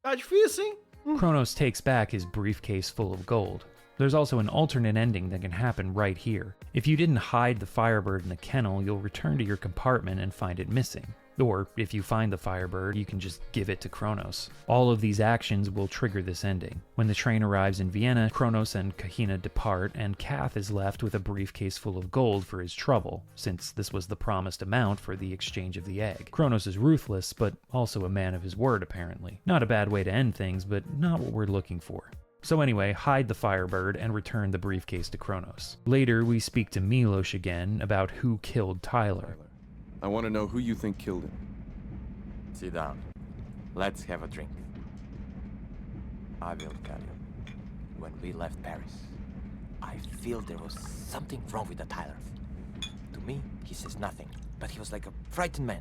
Tá difícil, hein? Kronos takes back his briefcase full of gold. There's also an alternate ending that can happen right here. If you didn't hide the Firebird in the kennel, you'll return to your compartment and find it missing. Or, if you find the Firebird, you can just give it to Kronos. All of these actions will trigger this ending. When the train arrives in Vienna, Kronos and Kahina depart, and Kath is left with a briefcase full of gold for his trouble, since this was the promised amount for the exchange of the egg. Kronos is ruthless, but also a man of his word, apparently. Not a bad way to end things, but not what we're looking for. So anyway, hide the Firebird and return the briefcase to Kronos. Later, we speak to Milos again about who killed Tyler. I want to know who you think killed him. Sit down. Let's have a drink. I will tell you. When we left Paris, I feel there was something wrong with the Tyler. To me, he says nothing, but he was like a frightened man,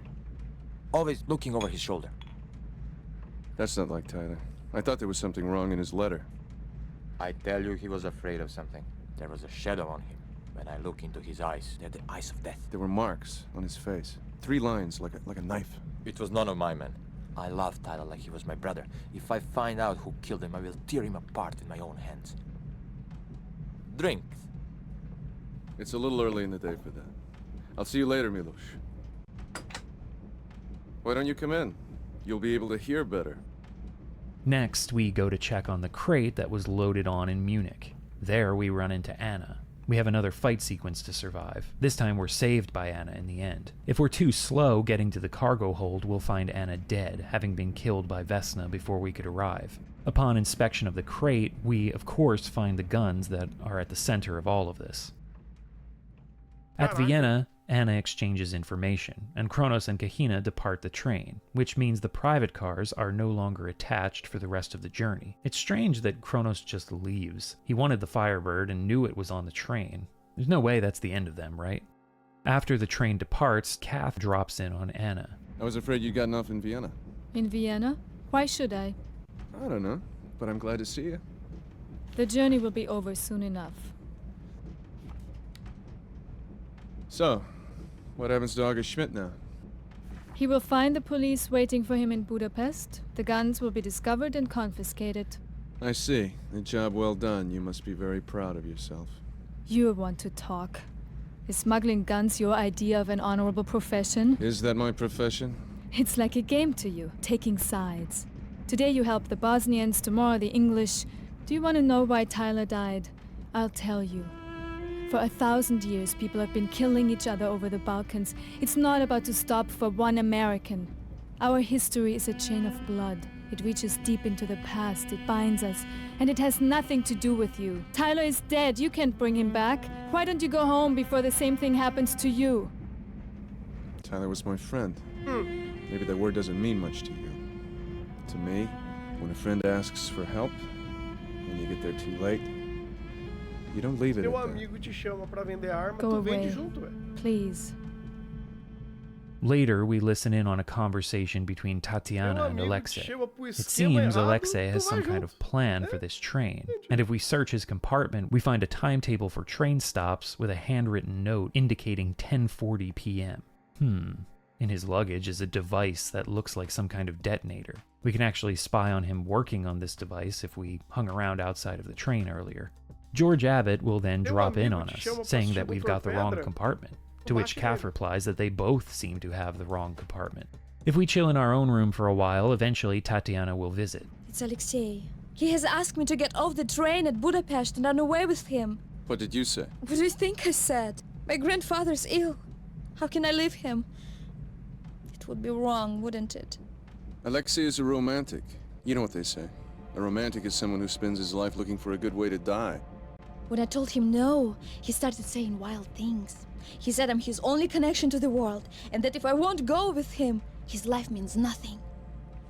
always looking over his shoulder. That's not like Tyler. I thought there was something wrong in his letter. I tell you, he was afraid of something. There was a shadow on him. When I look into his eyes, they're the eyes of death. There were marks on his face. 3 lines, like a knife. It was none of my men. I love Tyler like he was my brother. If I find out who killed him, I will tear him apart in my own hands. Drink. It's a little early in the day for that. I'll see you later, Milos. Why don't you come in? You'll be able to hear better. Next, we go to check on the crate that was loaded on in Munich. There, we run into Anna. We have another fight sequence to survive. This time, we're saved by Anna in the end. If we're too slow getting to the cargo hold, we'll find Anna dead, having been killed by Vesna before we could arrive. Upon inspection of the crate, we, of course, find the guns that are at the center of all of this. At Vienna, Anna exchanges information, and Kronos and Kahina depart the train, which means the private cars are no longer attached for the rest of the journey. It's strange that Kronos just leaves. He wanted the Firebird and knew it was on the train. There's no way that's the end of them, right? After the train departs, Kath drops in on Anna. I was afraid you'd gotten off in Vienna. In Vienna? Why should I? I don't know, but I'm glad to see you. The journey will be over soon enough. So, what happens to August Schmidt now? He will find the police waiting for him in Budapest. The guns will be discovered and confiscated. I see. A job well done. You must be very proud of yourself. You want to talk. Is smuggling guns your idea of an honorable profession? Is that my profession? It's like a game to you, taking sides. Today you help the Bosnians, tomorrow the English. Do you want to know why Tyler died? I'll tell you. For 1,000 years, people have been killing each other over the Balkans. It's not about to stop for one American. Our history is a chain of blood. It reaches deep into the past, it binds us, and it has nothing to do with you. Tyler is dead, you can't bring him back. Why don't you go home before the same thing happens to you? Tyler was my friend. Maybe that word doesn't mean much to you. To me, when a friend asks for help, and you get there too late, you don't leave it. Teu amigo te chama pra vender arma, Go tu away. vende junto, ué. Please. Later, we listen in on a conversation between Tatiana and Alexei. It seems Alexei has some kind of plan for this train, and if we search his compartment, we find a timetable for train stops with a handwritten note indicating 10:40 p.m. In his luggage is a device that looks like some kind of detonator. We can actually spy on him working on this device if we hung around outside of the train earlier. George Abbott will then drop in on us, saying that we've got the wrong compartment, to which Kath replies that they both seem to have the wrong compartment. If we chill in our own room for a while, eventually Tatiana will visit. It's Alexei. He has asked me to get off the train at Budapest and run away with him. What did you say? What do you think I said? My grandfather's ill. How can I leave him? It would be wrong, wouldn't it? Alexei is a romantic. You know what they say. A romantic is someone who spends his life looking for a good way to die. When I told him no, he started saying wild things. He said I'm his only connection to the world, and that if I won't go with him, his life means nothing.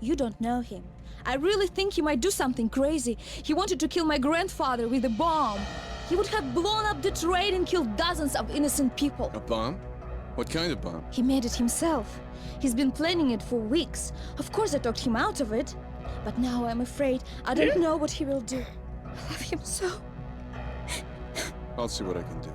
You don't know him. I really think he might do something crazy. He wanted to kill my grandfather with a bomb. He would have blown up the train and killed dozens of innocent people. A bomb? What kind of bomb? He made it himself. He's been planning it for weeks. Of course I talked him out of it. But now I'm afraid I don't know what he will do. I love him so. I'll see what I can do.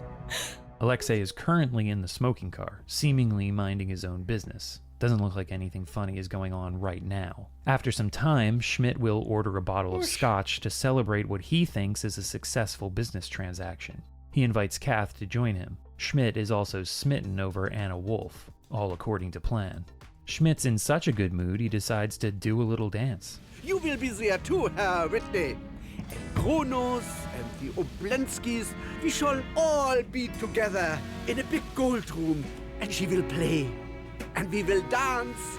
Alexei is currently in the smoking car, seemingly minding his own business. Doesn't look like anything funny is going on right now. After some time, Schmidt will order a bottle of scotch to celebrate what he thinks is a successful business transaction. He invites Kath to join him. Schmidt is also smitten over Anna Wolf, all according to plan. Schmidt's in such a good mood, he decides to do a little dance. You will be there too, Herr Whitney. And Kronos and the Oblenskis, we shall all be together in a big gold room, and she will play. And we will dance,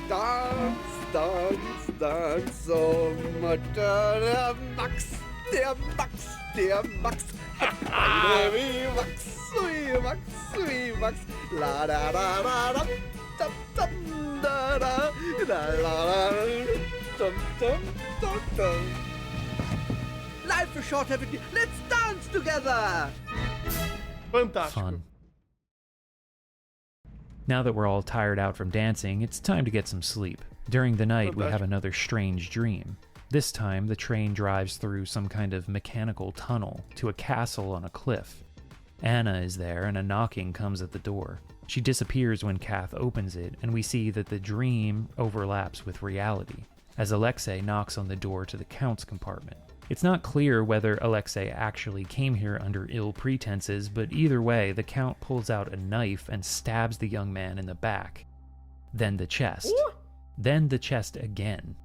dance, dance, dance. Oh, Mutter, Max, der Max, der Max. Wie Max, wie Max. La da da da da, dum dum da da, la la la, dum dum dum dum. Life is short, haven't you? Let's dance together! Fantástico. Fun. Now that we're all tired out from dancing, it's time to get some sleep. During the night, we have another strange dream. This time, the train drives through some kind of mechanical tunnel to a castle on a cliff. Anna is there, and a knocking comes at the door. She disappears when Kath opens it, and we see that the dream overlaps with reality, as Alexei knocks on the door to the Count's compartment. It's not clear whether Alexei actually came here under ill pretenses, but either way, the Count pulls out a knife and stabs the young man in the back. Then the chest. Then the chest again.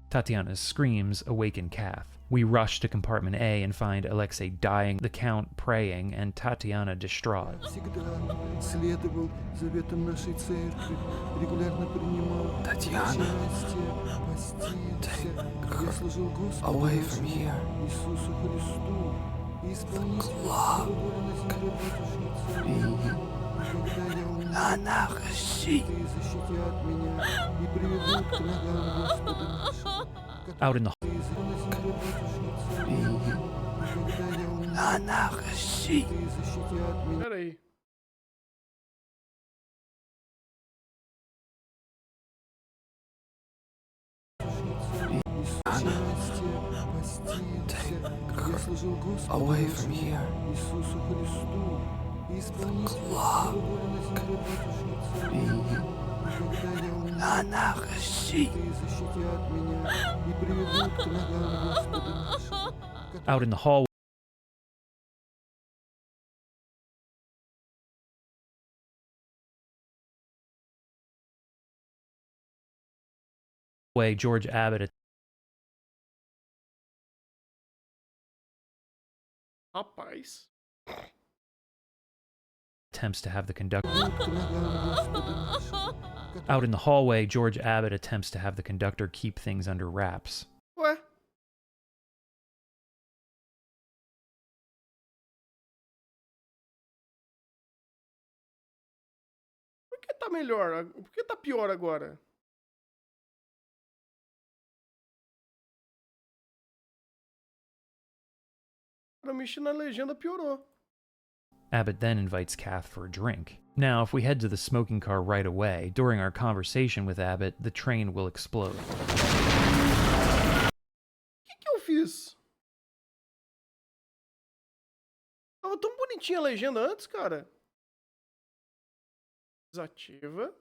Tatiana's screams awaken Kath. We rush to compartment A and find Alexei dying, the Count praying, and Tatiana distraught. Tatiana, away from here. The clock. Out in the Peraí. Away from here. The clock. Out in the hallway. George Abbott Rapaz. attempts to have the conductor. Out in the hallway, George Abbott attempts to have the conductor keep things under wraps. Ué? Por que tá melhor? Por que tá pior agora? Pra mexer na legenda piorou. Abbott then invites Kath for a drink. Now, if we head to the smoking car right away, during our conversation with Abbott, the train will explode. O que eu fiz? Tava tão bonitinha a legenda antes, cara. Desativa.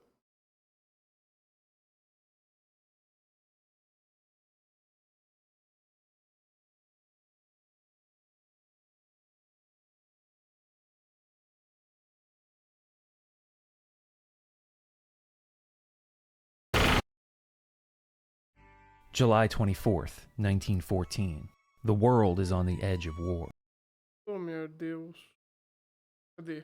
July 24th, 1914. The world is on the edge of war. Oh, meu Deus. Cadê?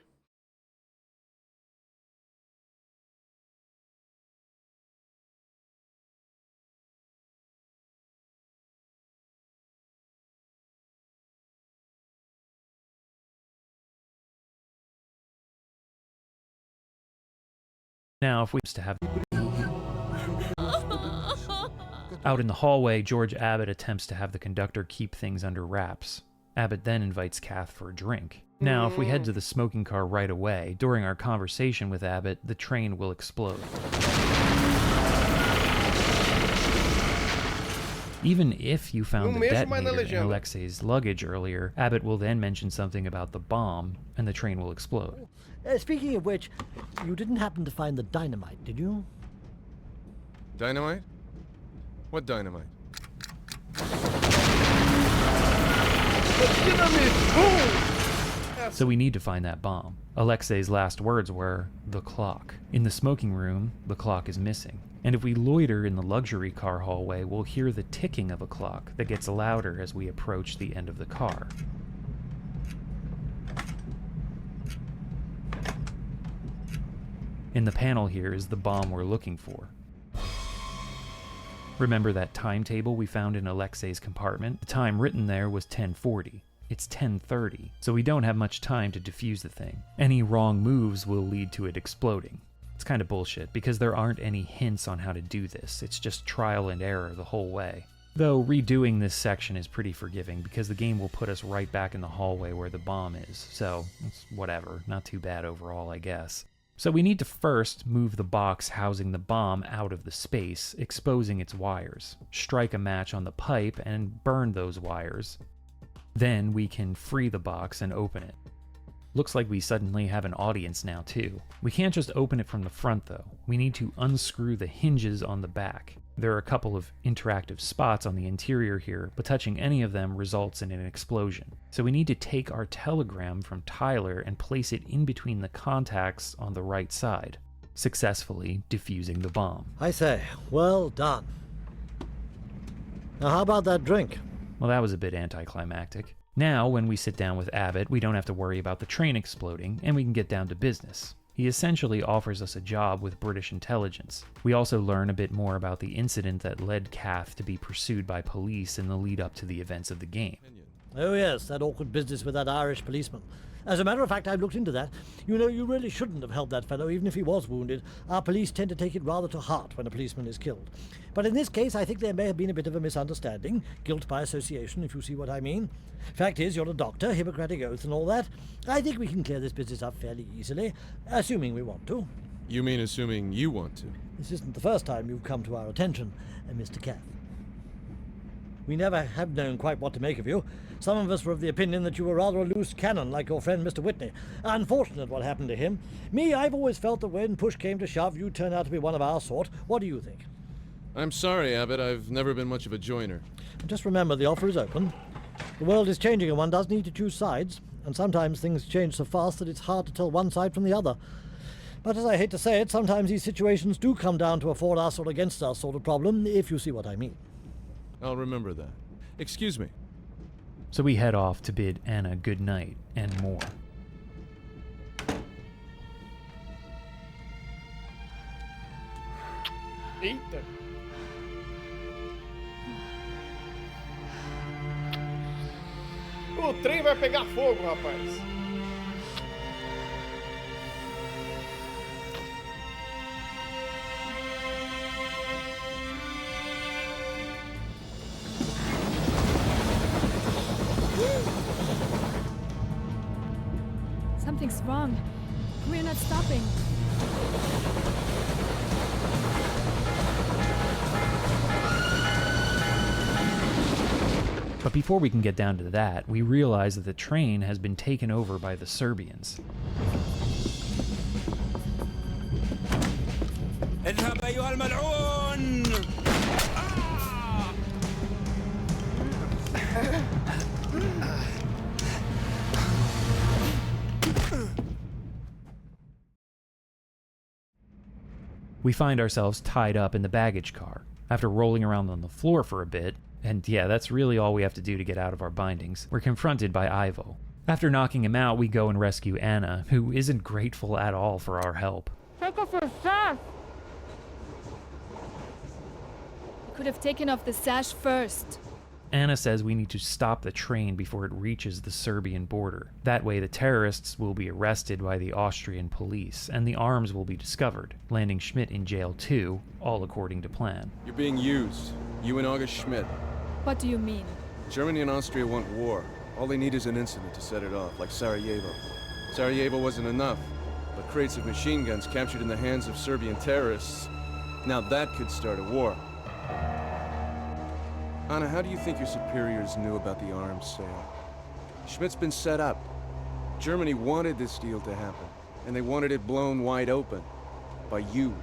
Now, if we to have out in the hallway, George Abbott attempts to have the conductor keep things under wraps. Abbott then invites Kath for a drink. Now, if we head to the smoking car right away, during our conversation with Abbott, the train will explode. Even if you found the detonator in Alexei's luggage earlier, Abbott will then mention something about the bomb, and the train will explode. Speaking of which, you didn't happen to find the dynamite, did you? Dynamite? What dynamite? So we need to find that bomb. Alexei's last words were, "the clock." In the smoking room, the clock is missing. And if we loiter in the luxury car hallway, we'll hear the ticking of a clock that gets louder as we approach the end of the car. In the panel here is the bomb we're looking for. Remember that timetable we found in Alexei's compartment? The time written there was 10:40. It's 10:30, so we don't have much time to defuse the thing. Any wrong moves will lead to it exploding. It's kind of bullshit, because there aren't any hints on how to do this. It's just trial and error the whole way. Though redoing this section is pretty forgiving, because the game will put us right back in the hallway where the bomb is, so it's whatever, not too bad overall, I guess. So we need to first move the box housing the bomb out of the space, exposing its wires. Strike a match on the pipe and burn those wires. Then we can free the box and open it. Looks like we suddenly have an audience now too. We can't just open it from the front though. We need to unscrew the hinges on the back. There are a couple of interactive spots on the interior here, but touching any of them results in an explosion. So we need to take our telegram from Tyler and place it in between the contacts on the right side, successfully defusing the bomb. I say, well done. Now how about that drink? Well, that was a bit anticlimactic. Now, when we sit down with Abbott, we don't have to worry about the train exploding, and we can get down to business. He essentially offers us a job with British intelligence. We also learn a bit more about the incident that led Kath to be pursued by police in the lead up to the events of the game. Oh yes, that awkward business with that Irish policeman. As a matter of fact, I've looked into that. You know, you really shouldn't have helped that fellow, even if he was wounded. Our police tend to take it rather to heart when a policeman is killed. But in this case, I think there may have been a bit of a misunderstanding. Guilt by association, if you see what I mean. Fact is, you're a doctor, Hippocratic Oath and all that. I think we can clear this business up fairly easily, assuming we want to. You mean assuming you want to? This isn't the first time you've come to our attention, Mr. Kath. We never have known quite what to make of you. Some of us were of the opinion that you were rather a loose cannon, like your friend Mr. Whitney. Unfortunate what happened to him. Me, I've always felt that when push came to shove, you'd turn out to be one of our sort. What do you think? I'm sorry, Abbott. I've never been much of a joiner. Just remember, the offer is open. The world is changing and one does need to choose sides. And sometimes things change so fast that it's hard to tell one side from the other. But as I hate to say it, sometimes these situations do come down to a for us or against us sort of problem, if you see what I mean. I'll remember that. Excuse me. So we head off to bid Anna good night and more. Eita! O trem vai pegar fogo, rapaz. Something's wrong. We're not stopping. But before we can get down to that, we realize that the train has been taken over by the Serbians. اذهب أيها الملعون! We find ourselves tied up in the baggage car. After rolling around on the floor for a bit, and yeah, that's really all we have to do to get out of our bindings, we're confronted by Ivo. After knocking him out, we go and rescue Anna, who isn't grateful at all for our help. Take off your sash! You could have taken off the sash first. Anna says we need to stop the train before it reaches the Serbian border. That way the terrorists will be arrested by the Austrian police, and the arms will be discovered, landing Schmidt in jail too, all according to plan. You're being used. You and August Schmidt. What do you mean? Germany and Austria want war. All they need is an incident to set it off, like Sarajevo. Sarajevo wasn't enough, but crates of machine guns captured in the hands of Serbian terrorists. Now that could start a war. Anna, how do you think your superiors knew about the arms sale? Schmidt's been set up. Germany wanted this deal to happen, and they wanted it blown wide open. By you.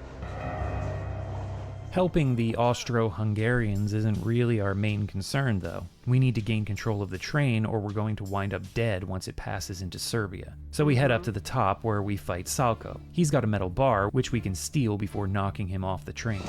Helping the Austro-Hungarians isn't really our main concern, though. We need to gain control of the train, or we're going to wind up dead once it passes into Serbia. So we head up to the top, where we fight Salko. He's got a metal bar, which we can steal before knocking him off the train.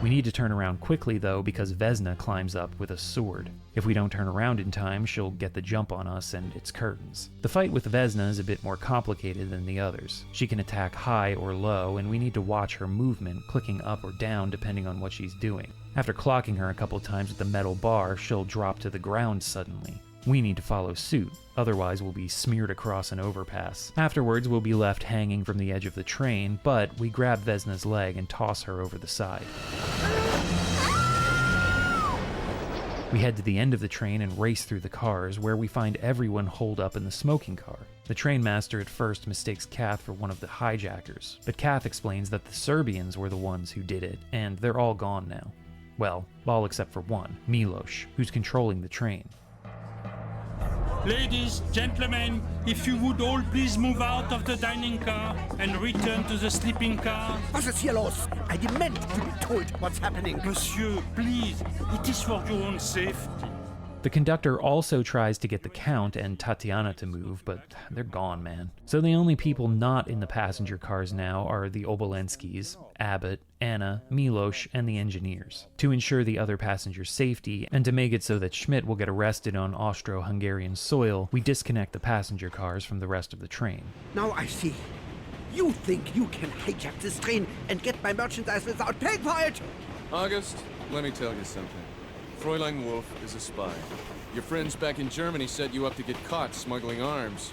We need to turn around quickly though, because Vesna climbs up with a sword. If we don't turn around in time, she'll get the jump on us and it's curtains. The fight with Vesna is a bit more complicated than the others. She can attack high or low, and we need to watch her movement, clicking up or down depending on what she's doing. After clocking her a couple times with the metal bar, she'll drop to the ground suddenly. We need to follow suit, otherwise we'll be smeared across an overpass. Afterwards, we'll be left hanging from the edge of the train, but we grab Vesna's leg and toss her over the side. We head to the end of the train and race through the cars, where we find everyone holed up in the smoking car. The trainmaster at first mistakes Kath for one of the hijackers, but Kath explains that the Serbians were the ones who did it, and they're all gone now. Well, all except for one, Milos, who's controlling the train. Ladies, gentlemen, if you would all please move out of the dining car and return to the sleeping car. Was ist hier los? I demand to be told what's happening. Monsieur, please, it is for your own safety. The conductor also tries to get the Count and Tatiana to move, but they're gone, man. So the only people not in the passenger cars now are the Obolenskis, Abbott, Anna, Milos, and the engineers. To ensure the other passengers' safety, and to make it so that Schmidt will get arrested on Austro-Hungarian soil, we disconnect the passenger cars from the rest of the train. Now I see. You think you can hijack this train and get my merchandise without paying for it? August, let me tell you something. Fräulein Wolf is a spy. Your friends back in Germany set you up to get caught smuggling arms.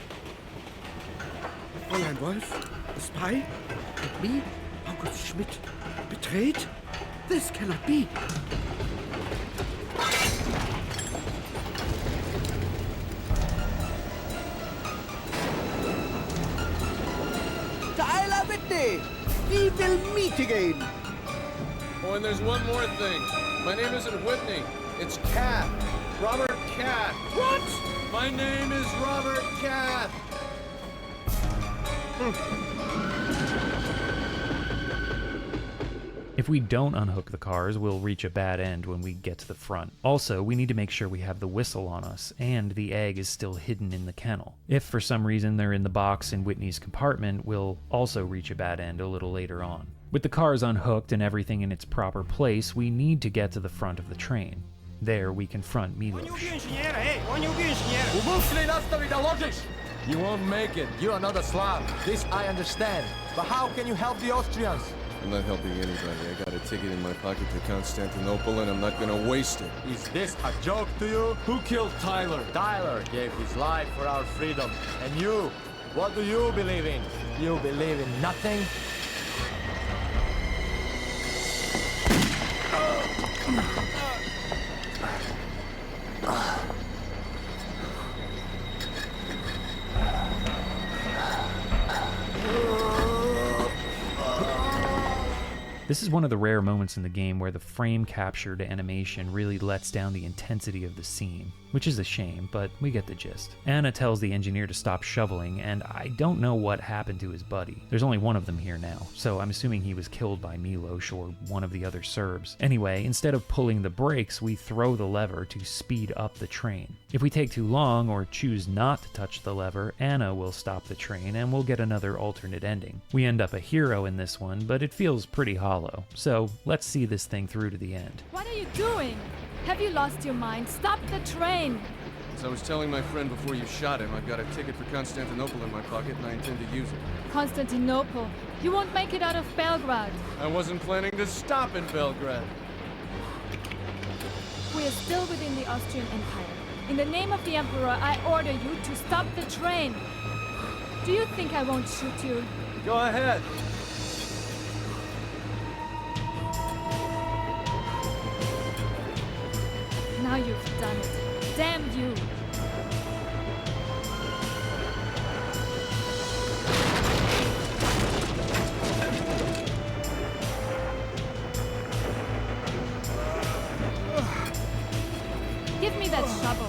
Fräulein Wolf? A spy? And me? August Schmidt? Betrayed? This cannot be. Tyler Whitney! We will meet again! Oh, and there's one more thing. My name isn't Whitney. It's Cath. Robert Cath. What? My name is Robert Cath. If we don't unhook the cars, we'll reach a bad end when we get to the front. Also, we need to make sure we have the whistle on us, and the egg is still hidden in the kennel. If for some reason they're in the box in Whitney's compartment, we'll also reach a bad end a little later on. With the cars unhooked and everything in its proper place, we need to get to the front of the train. There we confront Milos. You won't make it. You're another Slav. This I understand. But how can you help the Austrians? I'm not helping anybody. I got a ticket in my pocket to Constantinople and I'm not gonna waste it. Is this a joke to you? Who killed Tyler? Tyler gave his life for our freedom. And you? What do you believe in? You believe in nothing? This is one of the rare moments in the game where the frame-captured animation really lets down the intensity of the scene, which is a shame, but we get the gist. Anna tells the engineer to stop shoveling, and I don't know what happened to his buddy. There's only one of them here now, so I'm assuming he was killed by Milos or one of the other Serbs. Anyway, instead of pulling the brakes, we throw the lever to speed up the train. If we take too long or choose not to touch the lever, Anna will stop the train and we'll get another alternate ending. We end up a hero in this one, but it feels pretty hollow. So let's see this thing through to the end. What are you doing? Have you lost your mind? Stop the train! As I was telling my friend before you shot him, I've got a ticket for Constantinople in my pocket and I intend to use it. Constantinople? You won't make it out of Belgrade. I wasn't planning to stop in Belgrade. We are still within the Austrian Empire. In the name of the Emperor, I order you to stop the train. Do you think I won't shoot you? Go ahead. Now you've done it. Damn you! Give me that shovel.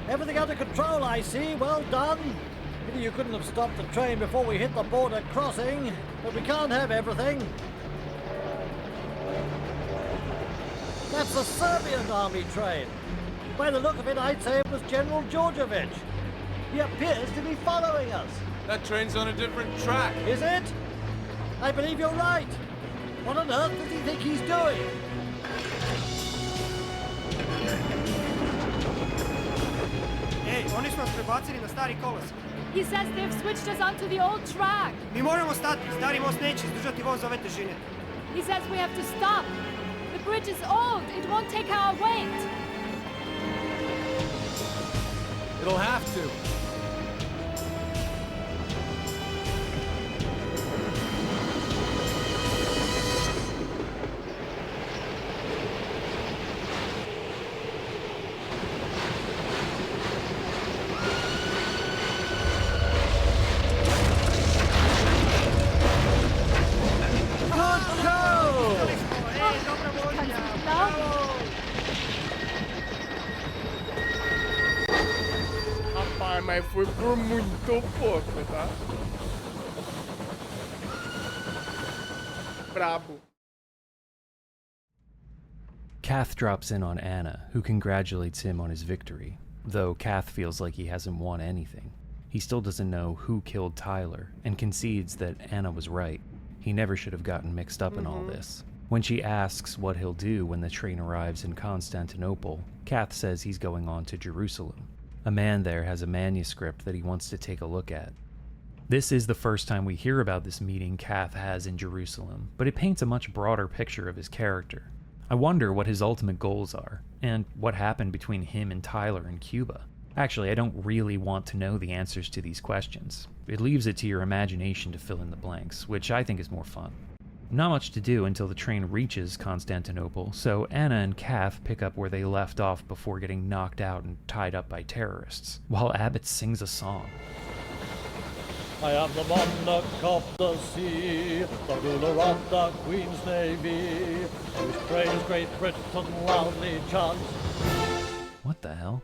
Everything under control, I see. Well done. Maybe you couldn't have stopped the train before we hit the border crossing, but we can't have everything. That's the Serbian army train. By the look of it, I'd say it was General Georgievich. He appears to be following us. That train's on a different track. Is it? I believe you're right. What on earth does he think he's doing? Ej, oni su nas prebacili na stari kolosijek. He says they've switched us onto the old track. Mi moramo stati, stari most neće izdržati voz ove težine. He says we have to stop. The bridge is old. It won't take our weight. It'll have to. Mas foi por muito pouco, tá? Brabo. Kath drops in on Anna, who congratulates him on his victory, though Kath feels like he hasn't won anything. He still doesn't know who killed Tyler, and concedes that Anna was right. He never should have gotten mixed up in all this. When she asks what he'll do when the train arrives in Constantinople, Kath says he's going on to Jerusalem. A man there has a manuscript that he wants to take a look at. This is the first time we hear about this meeting Kath has in Jerusalem, but it paints a much broader picture of his character. I wonder what his ultimate goals are, and what happened between him and Tyler in Cuba. Actually, I don't really want to know the answers to these questions. It leaves it to your imagination to fill in the blanks, which I think is more fun. Not much to do until the train reaches Constantinople, so Anna and Kath pick up where they left off before getting knocked out and tied up by terrorists, while Abbott sings a song. I am the monarch of the sea, the ruler of the Queen's Navy, whose praise Great Britain loudly chants. What the hell?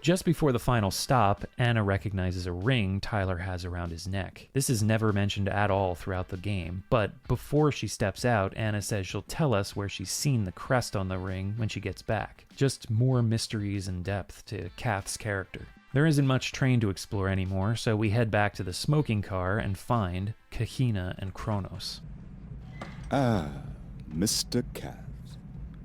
Just before the final stop, Anna recognizes a ring Tyler has around his neck. This is never mentioned at all throughout the game, but before she steps out, Anna says she'll tell us where she's seen the crest on the ring when she gets back. Just more mysteries and depth to Kath's character. There isn't much train to explore anymore, so we head back to the smoking car and find Kahina and Kronos. Ah, Mr. Kath.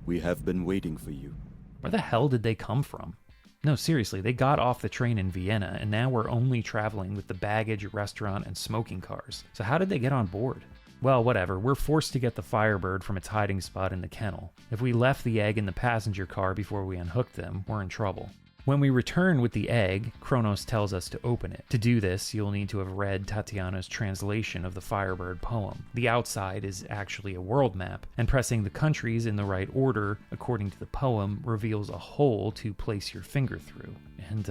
We have been waiting for you. Where the hell did they come from? No, seriously, they got off the train in Vienna, and now we're only traveling with the baggage, restaurant, and smoking cars. So how did they get on board? Well, whatever, we're forced to get the Firebird from its hiding spot in the kennel. If we left the egg in the passenger car before we unhooked them, we're in trouble. When we return with the egg, Kronos tells us to open it. To do this, you'll need to have read Tatiana's translation of the Firebird poem. The outside is actually a world map, and pressing the countries in the right order according to the poem reveals a hole to place your finger through. And,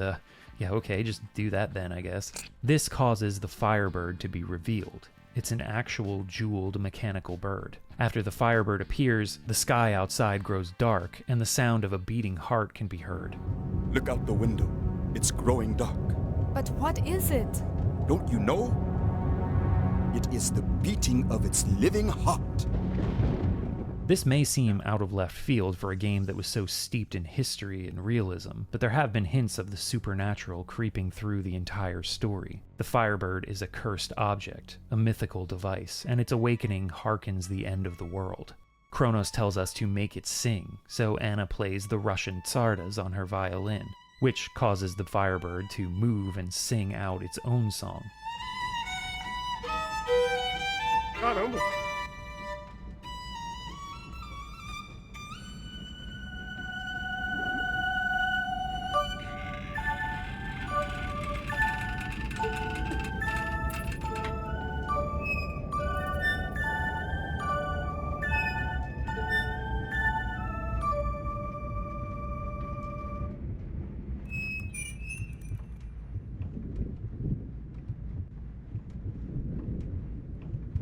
yeah, okay, just do that then, I guess. This causes the Firebird to be revealed. It's an actual jeweled mechanical bird. After the Firebird appears, the sky outside grows dark, and the sound of a beating heart can be heard. Look out the window. It's growing dark. But what is it? Don't you know? It is the beating of its living heart. This may seem out of left field for a game that was so steeped in history and realism, but there have been hints of the supernatural creeping through the entire story. The Firebird is a cursed object, a mythical device, and its awakening harkens the end of the world. Kronos tells us to make it sing, so Anna plays the Russian tsardas on her violin, which causes the Firebird to move and sing out its own song. Caramba!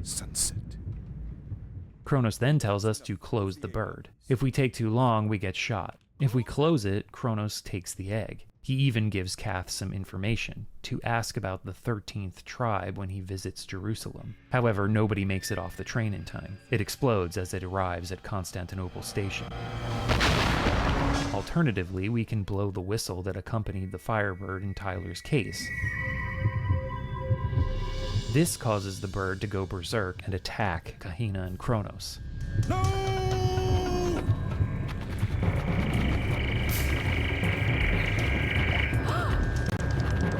Sunset. Kronos then tells us to close the bird. If we take too long, we get shot. If we close it, Kronos takes the egg. He even gives Kath some information, to ask about the 13th tribe when he visits Jerusalem. However, nobody makes it off the train in time. It explodes as it arrives at Constantinople station. Alternatively, we can blow the whistle that accompanied the Firebird in Tyler's case. This causes the bird to go berserk and attack Kahina and Kronos. No!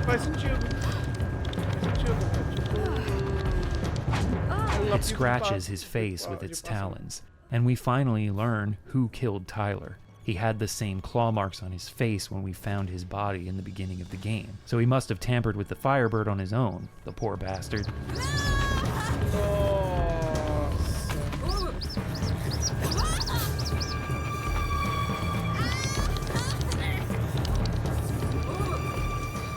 Faz sentido. It scratches his face with its talons, and we finally learn who killed Tyler. He had the same claw marks on his face when we found his body in the beginning of the game, so he must have tampered with the Firebird on his own, the poor bastard.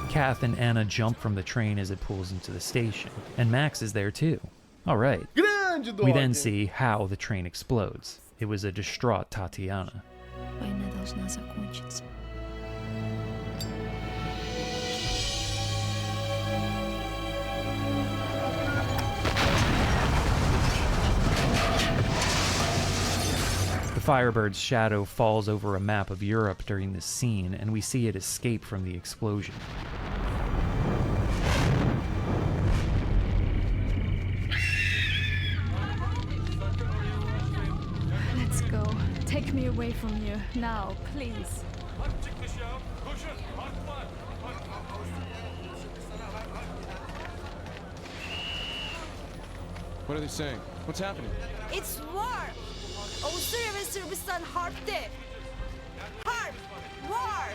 Kath and Anna jump from the train as it pulls into the station, and Max is there too. Alright. We then see how the train explodes. It was a distraught Tatiana. Война должна закончиться. Firebird's shadow falls over a map of Europe during this scene, and we see it escape from the explosion. Let's go. Take me away from here, now, please. What are they saying? What's happening? It's war! Avusturya ve Sırbistan harpte! Harp! War!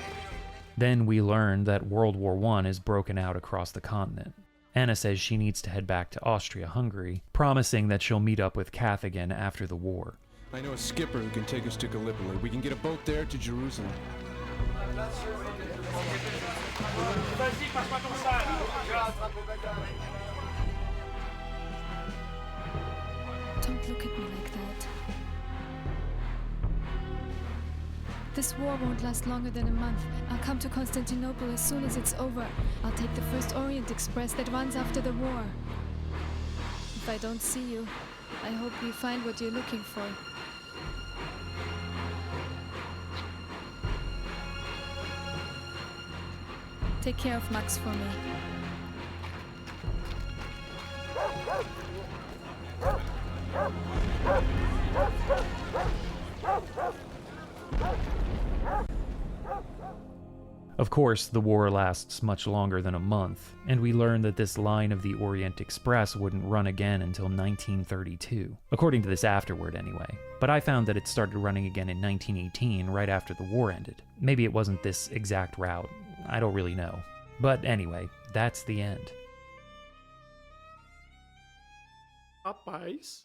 Then we learn that World War I is broken out across the continent. Anna says she needs to head back to Austria-Hungary, promising that she'll meet up with Kath again after the war. I know a skipper who can take us to Gallipoli. We can get a boat there to Jerusalem. Don't look at me like that. This war won't last longer than a month. I'll come to Constantinople as soon as it's over. I'll take the first Orient Express that runs after the war. If I don't see you, I hope you find what you're looking for. Take care of Max for me. Of course, the war lasts much longer than a month, and we learn that this line of the Orient Express wouldn't run again until 1932, according to this afterword anyway. But I found that it started running again in 1918, right after the war ended. Maybe it wasn't this exact route, I don't really know. But anyway, that's the end. Rapaz.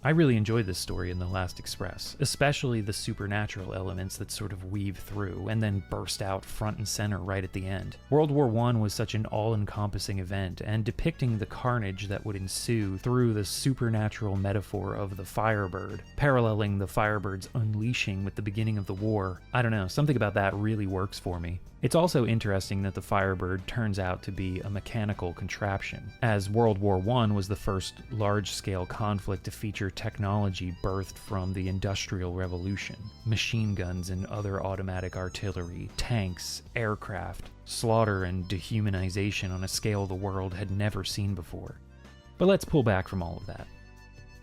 I really enjoyed this story in The Last Express, especially the supernatural elements that sort of weave through and then burst out front and center right at the end. World War I was such an all-encompassing event, and depicting the carnage that would ensue through the supernatural metaphor of the Firebird, paralleling the Firebird's unleashing with the beginning of the war, I don't know, something about that really works for me. It's also interesting that the Firebird turns out to be a mechanical contraption, as World War I was the first large-scale conflict to feature technology birthed from the Industrial Revolution. Machine guns and other automatic artillery, tanks, aircraft, slaughter and dehumanization on a scale the world had never seen before. But let's pull back from all of that.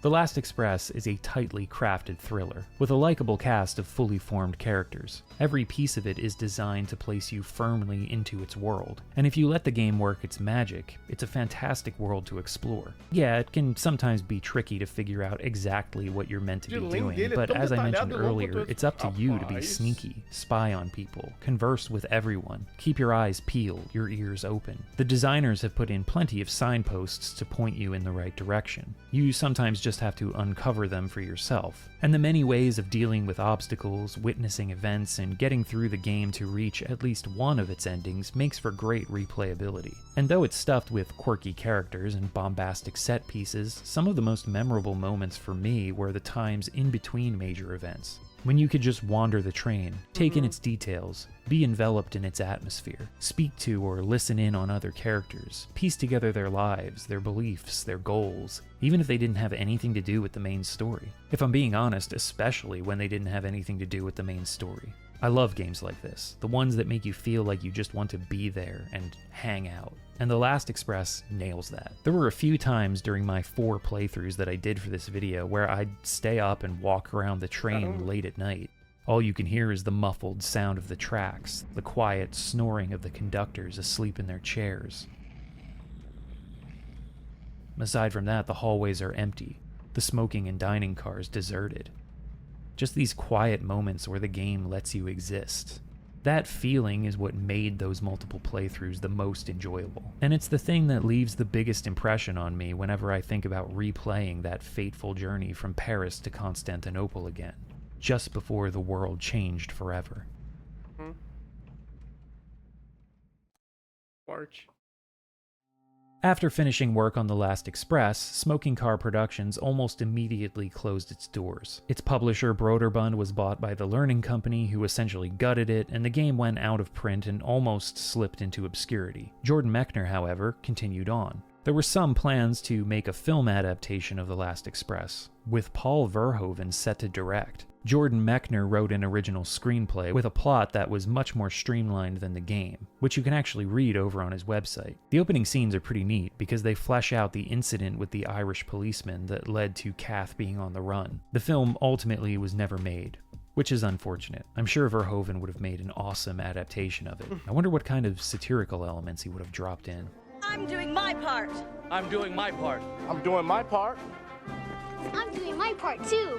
The Last Express is a tightly crafted thriller, with a likable cast of fully formed characters. Every piece of it is designed to place you firmly into its world, and if you let the game work its magic, it's a fantastic world to explore. Yeah, it can sometimes be tricky to figure out exactly what you're meant to be doing, but as I mentioned earlier, it's up to you to be sneaky, spy on people, converse with everyone, keep your eyes peeled, your ears open. The designers have put in plenty of signposts to point you in the right direction. You sometimes just have to uncover them for yourself. And the many ways of dealing with obstacles, witnessing events, and getting through the game to reach at least one of its endings makes for great replayability. And though it's stuffed with quirky characters and bombastic set pieces, some of the most memorable moments for me were the times in between major events. When you could just wander the train, take in its details, be enveloped in its atmosphere, speak to or listen in on other characters, piece together their lives, their beliefs, their goals, even if they didn't have anything to do with the main story. If I'm being honest, especially when they didn't have anything to do with the main story. I love games like this, the ones that make you feel like you just want to be there and hang out. And The Last Express nails that. There were a few times during my 4 playthroughs that I did for this video where I'd stay up and walk around the train late at night. All you can hear is the muffled sound of the tracks, the quiet snoring of the conductors asleep in their chairs. Aside from that, the hallways are empty, the smoking and dining cars deserted. Just these quiet moments where the game lets you exist. That feeling is what made those multiple playthroughs the most enjoyable. And it's the thing that leaves the biggest impression on me whenever I think about replaying that fateful journey from Paris to Constantinople again, just before the world changed forever. March. After finishing work on The Last Express, Smoking Car Productions almost immediately closed its doors. Its publisher, Broderbund, was bought by the Learning Company, who essentially gutted it, and the game went out of print and almost slipped into obscurity. Jordan Mechner, however, continued on. There were some plans to make a film adaptation of The Last Express, with Paul Verhoeven set to direct. Jordan Mechner wrote an original screenplay with a plot that was much more streamlined than the game, which you can actually read over on his website. The opening scenes are pretty neat because they flesh out the incident with the Irish policeman that led to Kath being on the run. The film ultimately was never made, which is unfortunate. I'm sure Verhoeven would have made an awesome adaptation of it. I wonder what kind of satirical elements he would have dropped in. I'm doing my part. I'm doing my part. I'm doing my part. I'm doing my part too.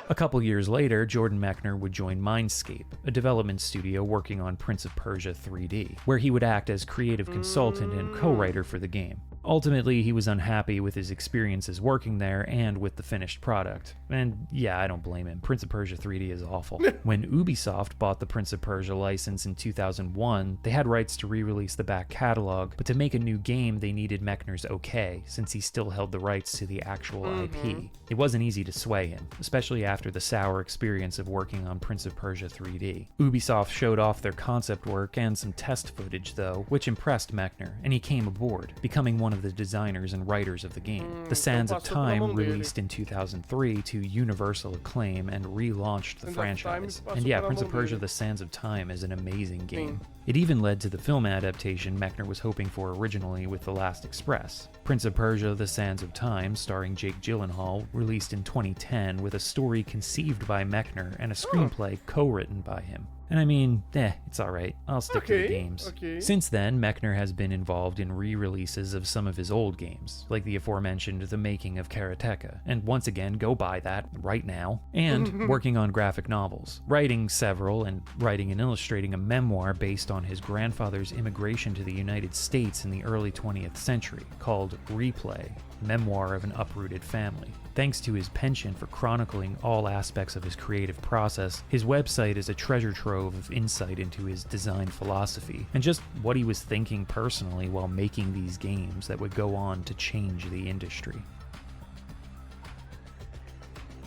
A couple years later, Jordan Mechner would join Mindscape, a development studio working on Prince of Persia 3D, where he would act as creative consultant and co-writer for the game. Ultimately, he was unhappy with his experiences working there and with the finished product. And yeah, I don't blame him. Prince of Persia 3D is awful. When Ubisoft bought the Prince of Persia license in 2001, they had rights to re-release the back catalog, but to make a new game, they needed Mechner's okay, since he still held the rights to the actual IP. It wasn't easy to sway him, especially after the sour experience of working on Prince of Persia 3D. Ubisoft showed off their concept work and some test footage, though, which impressed Mechner, and he came aboard, becoming one of the designers and writers of the game. The Sands of Time released in 2003 to universal acclaim and relaunched the franchise. And yeah, Prince of Persia: The Sands of Time is an amazing game. It even led to the film adaptation Mechner was hoping for originally with The Last Express. Prince of Persia: The Sands of Time, starring Jake Gyllenhaal, released in 2010 with a story conceived by Mechner and a screenplay co-written by him. And I mean, it's alright. I'll stick to the games. Since then, Mechner has been involved in re-releases of some of his old games, like the aforementioned The Making of Karateka, and once again, go buy that right now, and working on graphic novels, writing several, and writing and illustrating a memoir based on his grandfather's immigration to the United States in the early 20th century, called Replay, Memoir of an Uprooted Family. Thanks to his penchant for chronicling all aspects of his creative process, his website is a treasure trove of insight into his design philosophy, and just what he was thinking personally while making these games that would go on to change the industry.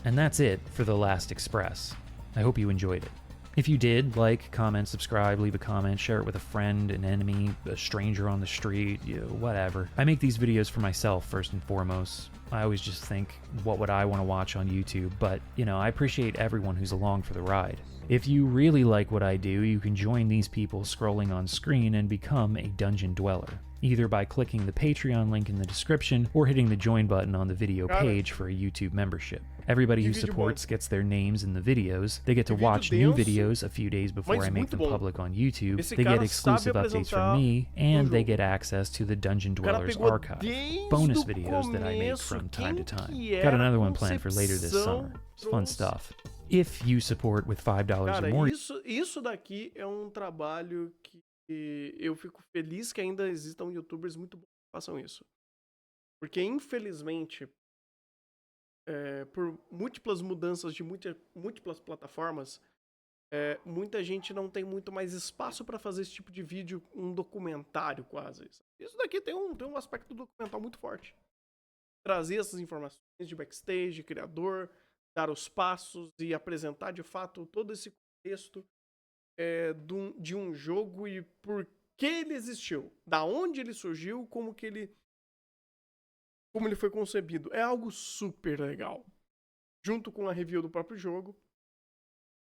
And that's it for The Last Express. I hope you enjoyed it. If you did, like, comment, subscribe, leave a comment, share it with a friend, an enemy, a stranger on the street, whatever. I make these videos for myself first and foremost. I always just think, what would I want to watch on YouTube? But, I appreciate everyone who's along for the ride. If you really like what I do, you can join these people scrolling on screen and become a dungeon dweller, either by clicking the Patreon link in the description or hitting the join button on the video page for a YouTube membership. Everybody who supports gets their names in the videos, they get to watch new videos a few days before I make them public on YouTube, they get exclusive updates from me, and they get access to the Dungeon Dwellers archive, bonus videos that I make from time to time. Got another one planned for later this summer. It's fun stuff. If you support with $5 or more... Isso daqui é trabalho que eu fico feliz que ainda existam youtubers muito bons que façam isso. Porque, infelizmente, por múltiplas mudanças de múltiplas plataformas, muita gente não tem muito mais espaço para fazer esse tipo de vídeo, um documentário quase. Isso daqui tem um aspecto documental muito forte. Trazer essas informações de backstage, de criador, dar os passos e apresentar de fato todo esse contexto de um jogo e por que ele existiu, da onde ele surgiu, como ele foi concebido. É algo super legal. Junto com a review do próprio jogo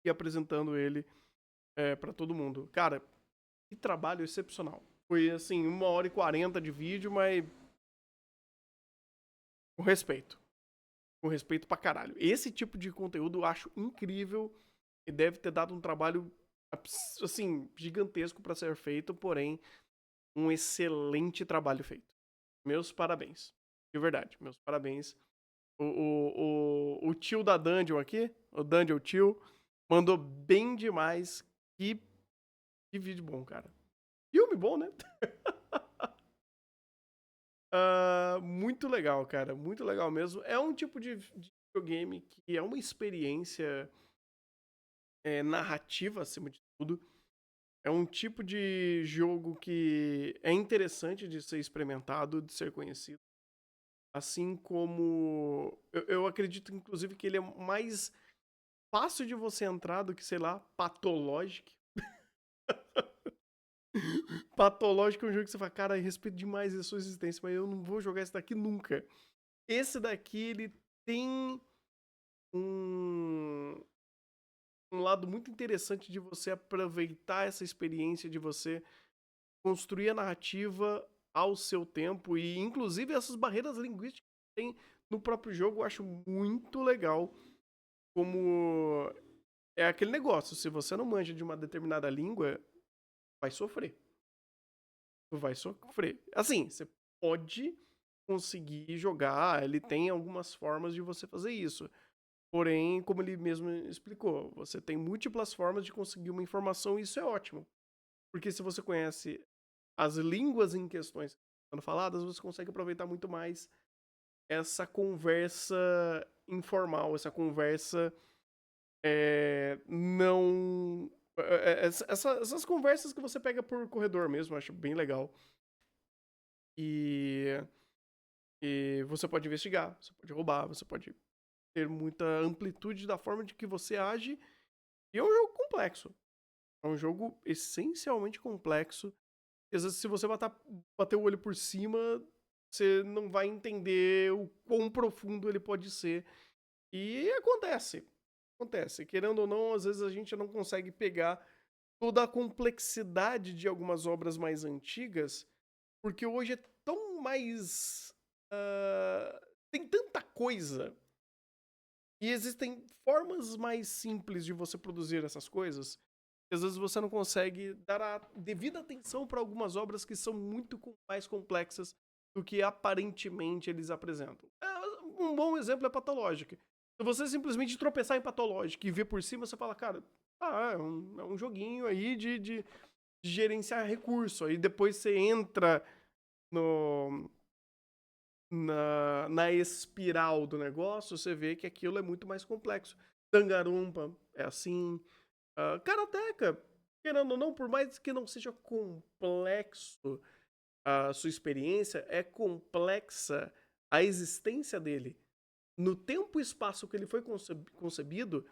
e apresentando ele para todo mundo. Cara, que trabalho excepcional. Foi assim, 1h40 de vídeo, mas com respeito. Com respeito pra caralho. Esse tipo de conteúdo eu acho incrível e deve ter dado um trabalho assim, gigantesco para ser feito, porém, um excelente trabalho feito. Meus parabéns. De verdade, meus parabéns. O tio da Dungeon aqui, o Dungeon tio, mandou bem demais. Que vídeo bom, cara. Filme bom, né? Muito legal, cara. Muito legal mesmo. É um tipo de videogame que é uma experiência narrativa, acima de tudo. É um tipo de jogo que é interessante de ser experimentado, de ser conhecido. Assim como... Eu acredito, inclusive, que ele é mais fácil de você entrar do que, sei lá, Pathologic. Pathologic é um jogo que você fala, cara, eu respeito demais a sua existência, mas eu não vou jogar esse daqui nunca. Esse daqui, ele tem um lado muito interessante de você aproveitar essa experiência, de você construir a narrativa ao seu tempo, e inclusive essas barreiras linguísticas que tem no próprio jogo, eu acho muito legal. Como é aquele negócio, se você não manja de uma determinada língua, vai sofrer. Vai sofrer. Assim, você pode conseguir jogar, ele tem algumas formas de você fazer isso. Porém, como ele mesmo explicou, você tem múltiplas formas de conseguir uma informação, e isso é ótimo. Porque se você conhece as línguas em questões sendo faladas, você consegue aproveitar muito mais essa conversa informal, essa conversa não... Essas conversas que você pega por corredor mesmo, eu acho bem legal. E você pode investigar, você pode roubar, você pode ter muita amplitude da forma de que você age. E é um jogo complexo. É um jogo essencialmente complexo. Às vezes, se você bater o olho por cima, você não vai entender o quão profundo ele pode ser. E acontece. Acontece. Querendo ou não, às vezes a gente não consegue pegar toda a complexidade de algumas obras mais antigas, porque hoje é tão mais... tem tanta coisa. E existem formas mais simples de você produzir essas coisas, que às vezes você não consegue dar a devida atenção para algumas obras que são muito mais complexas do que aparentemente eles apresentam. Um bom exemplo é Pathologic. Se você simplesmente tropeçar em Pathologic e ver por cima, você fala, cara, é um joguinho aí de gerenciar recurso. Aí depois você entra na espiral do negócio, você vê que aquilo é muito mais complexo. Danganronpa é assim. Karateka, querendo ou não, por mais que não seja complexo a sua experiência, é complexa a existência dele. No tempo e espaço que ele foi concebido,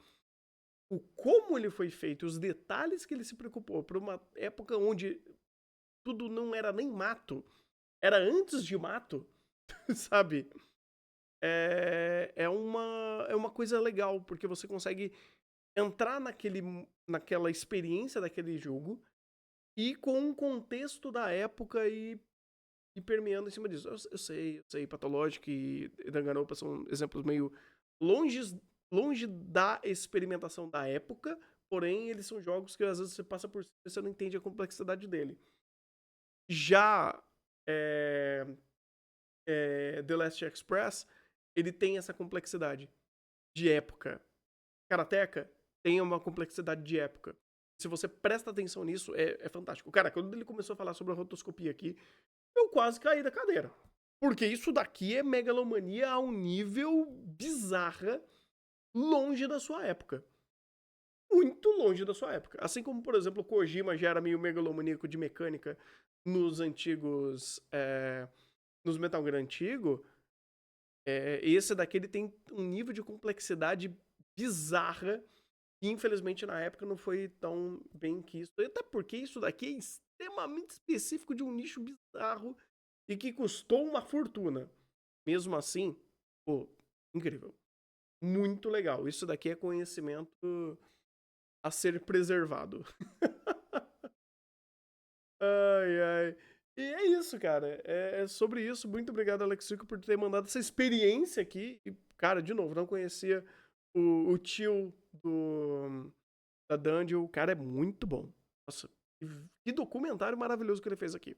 o como ele foi feito, os detalhes que ele se preocupou, para uma época onde tudo não era nem mato, era antes de mato, sabe? É uma coisa legal, porque você consegue entrar naquela experiência daquele jogo e com um contexto da época e permeando em cima disso. Eu sei, Pathologic e Danganronpa são exemplos meio longe da experimentação da época, porém eles são jogos que às vezes você passa por cima e você não entende a complexidade dele. Já The Last Express, ele tem essa complexidade de época. Karateka tem uma complexidade de época. Se você presta atenção nisso, é fantástico. Cara, quando ele começou a falar sobre a rotoscopia aqui, eu quase caí da cadeira. Porque isso daqui é megalomania a um nível bizarra, longe da sua época. Muito longe da sua época. Assim como, por exemplo, o Kojima já era meio megalomaníaco de mecânica nos antigos... nos Metal Gear antigo, esse daqui ele tem um nível de complexidade bizarra e infelizmente na época não foi tão bem quisto. Até porque isso daqui é extremamente específico de um nicho bizarro e que custou uma fortuna. Mesmo assim, pô, incrível. Muito legal. Isso daqui é conhecimento a ser preservado. Ai. E é isso, cara. É sobre isso. Muito obrigado, Alexico, por ter mandado essa experiência aqui. E, cara, de novo, não conhecia o tio da Dungeon. O cara é muito bom. Nossa, que documentário maravilhoso que ele fez aqui.